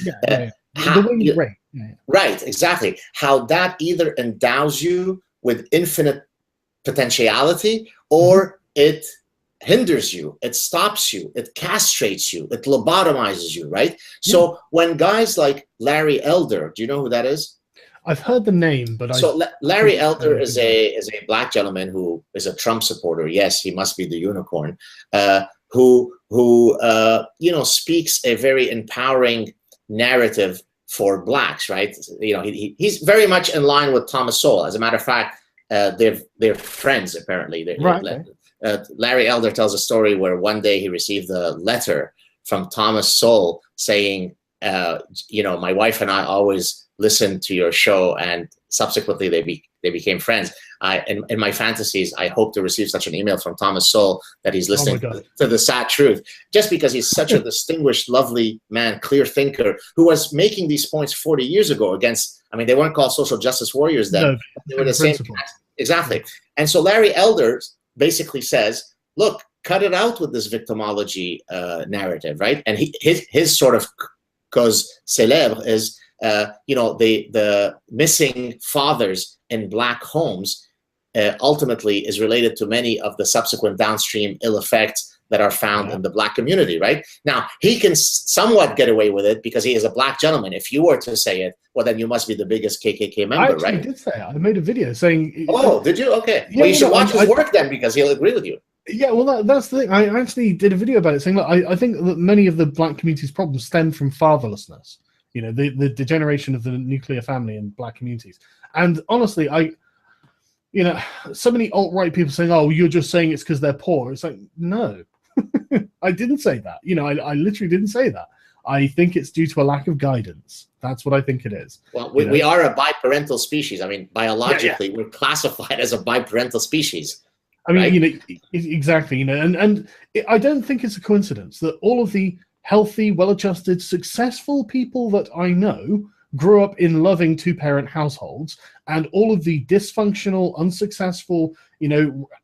Right, exactly. How that either endows you with infinite potentiality or it hinders you, it stops you, it castrates you, it lobotomizes you, right? So when guys like Larry Elder, do you know who that is? I've heard the name, but Larry Elder is a black gentleman who is a Trump supporter. Yes, he must be the unicorn. Who speaks a very empowering narrative for blacks, right? He's very much in line with Thomas Sowell. As a matter of fact, they're friends apparently. Larry Elder tells a story where one day he received a letter from Thomas Sowell saying, my wife and I always listened to your show, and subsequently they became friends. In my fantasies, I hope to receive such an email from Thomas Sowell that he's listening to the Saad truth, just because he's such a distinguished, lovely man, clear thinker, who was making these points 40 years ago against, they weren't called social justice warriors then. No, they were the same. Exactly. And so Larry Elder basically says, look, cut it out with this victimology narrative, right? And his sort of cause célèbre is, the missing fathers in black homes ultimately is related to many of the subsequent downstream ill effects that are found in the black community, right? Now, he can somewhat get away with it because he is a black gentleman. If you were to say it, well, then you must be the biggest KKK member, right? I did say it. I made a video saying... Oh, did you? Okay. Yeah, well, you should watch his work then, because he'll agree with you. Yeah, well, that's the thing. I actually did a video about it saying, look, I think that many of the black community's problems stem from fatherlessness. The degeneration of the nuclear family in black communities. And honestly, so many alt-right people saying, oh, you're just saying it's because they're poor. It's like, no, I didn't say that. I literally didn't say that. I think it's due to a lack of guidance. That's what I think it is. Well, we are a biparental species. I mean, biologically, we're classified as a biparental species. I mean, right? Exactly, and I don't think it's a coincidence that all of the healthy, well-adjusted, successful people that I know grew up in loving two-parent households, and all of the dysfunctional, unsuccessful,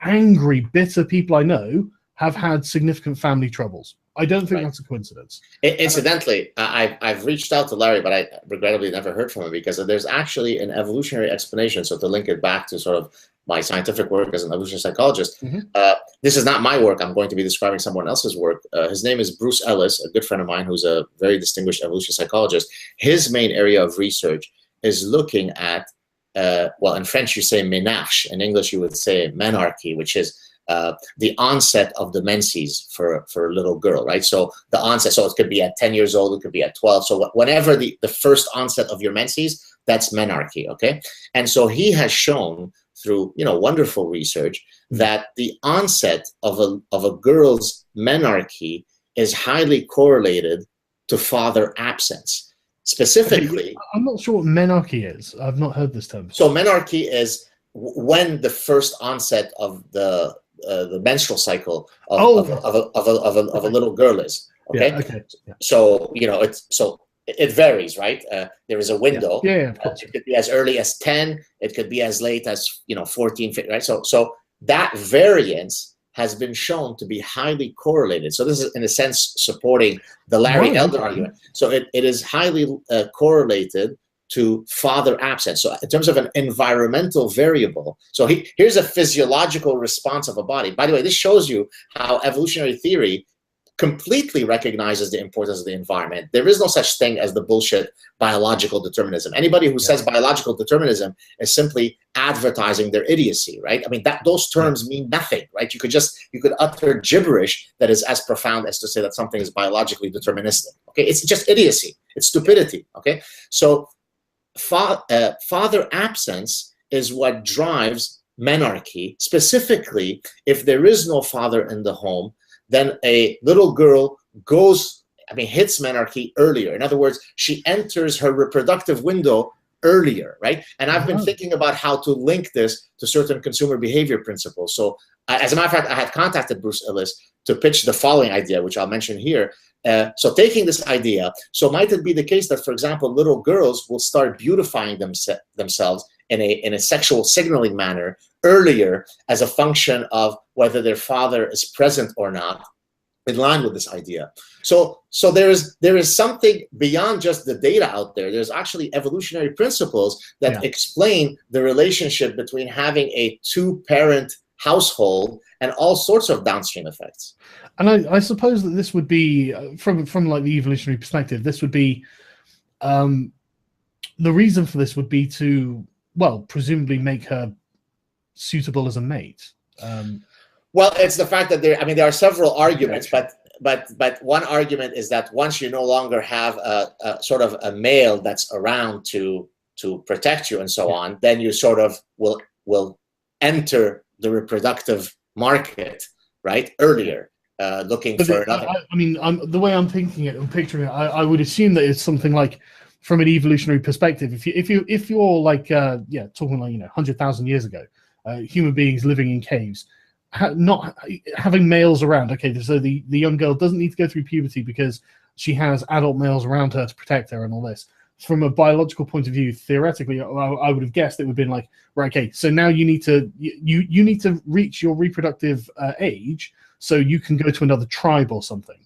angry, bitter people I know have had significant family troubles. I don't think that's a coincidence. Incidentally, I've reached out to Larry, but I regrettably never heard from him, because there's actually an evolutionary explanation. So to link it back to sort of my scientific work as an evolutionary psychologist, this is not my work. I'm going to be describing someone else's work. His name is Bruce Ellis, a good friend of mine who's a very distinguished evolutionary psychologist. His main area of research is looking at, well, in French you say ménage, in English you would say menarche, which is the onset of the menses for a little girl, right? So the onset, so it could be at 10 years old, it could be at 12. So whenever the first onset of your menses, that's menarche, okay? And so he has shown through, wonderful research that the onset of a girl's menarche is highly correlated to father absence. Specifically, I'm not sure what menarche is. I've not heard this term. So menarche is when the first onset of the menstrual cycle of a little girl is. Okay. Yeah, okay. Yeah. So it varies, right? There is a window. Yeah, of course. It could be as early as 10. It could be as late as 14, 15, right? So that variance has been shown to be highly correlated. So this is, in a sense, supporting the Larry Elder argument. So it is highly correlated to father absence. So in terms of an environmental variable, so here's a physiological response of a body. By the way, this shows you how evolutionary theory completely recognizes the importance of the environment. There is no such thing as the bullshit biological determinism. Anybody who says biological determinism is simply advertising their idiocy, right? I mean, those terms mean nothing, right? You could utter gibberish that is as profound as to say that something is biologically deterministic. Okay, it's just idiocy. It's stupidity. Okay, so father absence is what drives menarche. Specifically, if there is no father in the home, then a little girl hits menarche earlier. In other words, she enters her reproductive window earlier, right? And I've been thinking about how to link this to certain consumer behavior principles. So as a matter of fact, I had contacted Bruce Ellis to pitch the following idea, which I'll mention here. So taking this idea, so might it be the case that, for example, little girls will start beautifying themselves in a sexual signaling manner earlier as a function of whether their father is present or not, in line with this idea. So there is something beyond just the data out there. There's actually evolutionary principles that explain the relationship between having a two-parent household and all sorts of downstream effects. And I suppose that this would be, from like the evolutionary perspective, this would be, the reason for this would be to, well, presumably make her suitable as a mate. Well, it's the fact that there are several arguments, but one argument is that once you no longer have a sort of a male that's around to protect you and so on, then you sort of will enter the reproductive market, right, earlier, looking for another. The way I'm thinking it and picturing it, I would assume that it's something like, from an evolutionary perspective, if you're like talking like 100,000 years ago, human beings living in caves, not having males around. Okay, so the young girl doesn't need to go through puberty because she has adult males around her to protect her and all this. From a biological point of view, theoretically, I would have guessed it would have been like, right, okay, so now you need to reach your reproductive age so you can go to another tribe or something,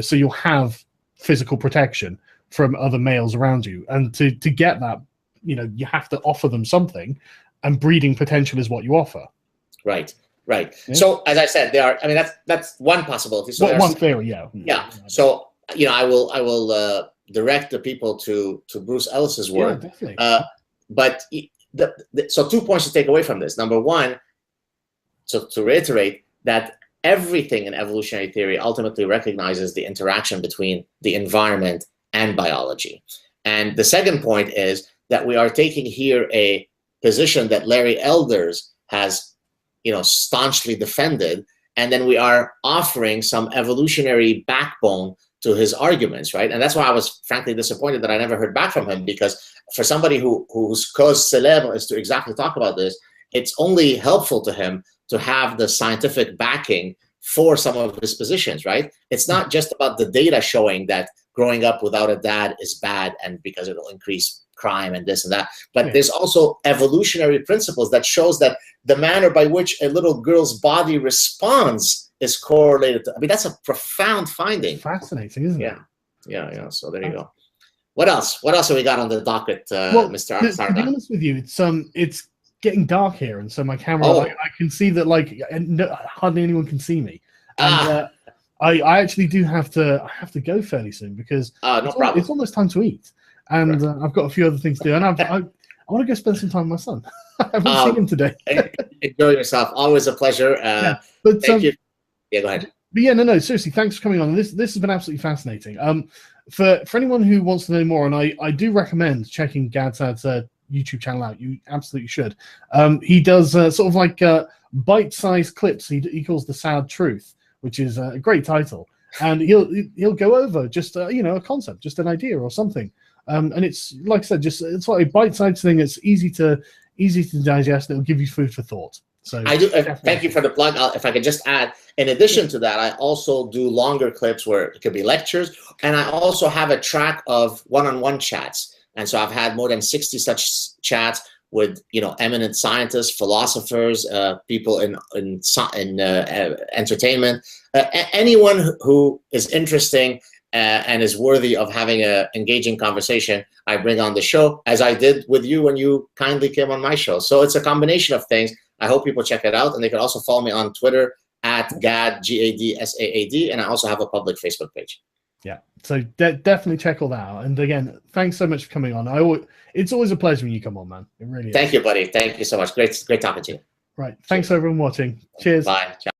so you'll have physical protection from other males around you. And to get that, you have to offer them something, and breeding potential is what you offer. Right. Yeah. So as I said, that's one possibility. So one theory, yeah. So I will direct the people to Bruce Ellis's work. Yeah, definitely. But so 2 points to take away from this. Number one, so to reiterate that everything in evolutionary theory ultimately recognizes the interaction between the environment and biology. And the second point is that we are taking here a position that Larry Elders has staunchly defended, and then we are offering some evolutionary backbone to his arguments, right? And that's why I was frankly disappointed that I never heard back from him, because for somebody whose cause célèbre is to exactly talk about this, it's only helpful to him to have the scientific backing for some of his positions, right? It's not just about the data showing that growing up without a dad is bad and because it'll increase crime and this and that, but there's also evolutionary principles that shows that the manner by which a little girl's body responds is correlated to, I mean, that's a profound finding. Fascinating, isn't it? Yeah. So there you go. What else? What else have we got on the docket, well, Mr. To be honest with you, it's getting dark here, and so my camera, I can see that hardly anyone can see me, and I actually do have to go fairly soon, because it's almost time to eat, and I've got a few other things to do, and I want to go spend some time with my son. I haven't seen him today. Enjoy yourself. Always a pleasure. But thank you. Yeah, go ahead. But yeah, no, seriously, thanks for coming on. This has been absolutely fascinating. For anyone who wants to know more, and I do recommend checking Saad's YouTube channel out. You absolutely should. He does sort of like bite-sized clips. He calls the Saad Truth, which is a great title, and he'll go over just a concept, just an idea or something. And it's, like I said, it's like a bite-sized thing. It's easy to digest. It'll give you food for thought. So I do. Thank you for the plug. If I could just add, in addition to that, I also do longer clips where it could be lectures, and I also have a track of one-on-one chats. And so I've had more than 60 such chats with eminent scientists, philosophers, people in entertainment, anyone who is interesting and is worthy of having an engaging conversation. I bring on the show, as I did with you when you kindly came on my show. So it's a combination of things. I hope people check it out, and they can also follow me on Twitter at Gad, GAD, and I also have a public Facebook page. Yeah, so definitely check all that out. And again, thanks so much for coming on. It's always a pleasure when you come on, man. It really is. Thank you, buddy. Thank you so much. Great talking to you. Right. Thanks, everyone watching. Cheers. Bye. Ciao.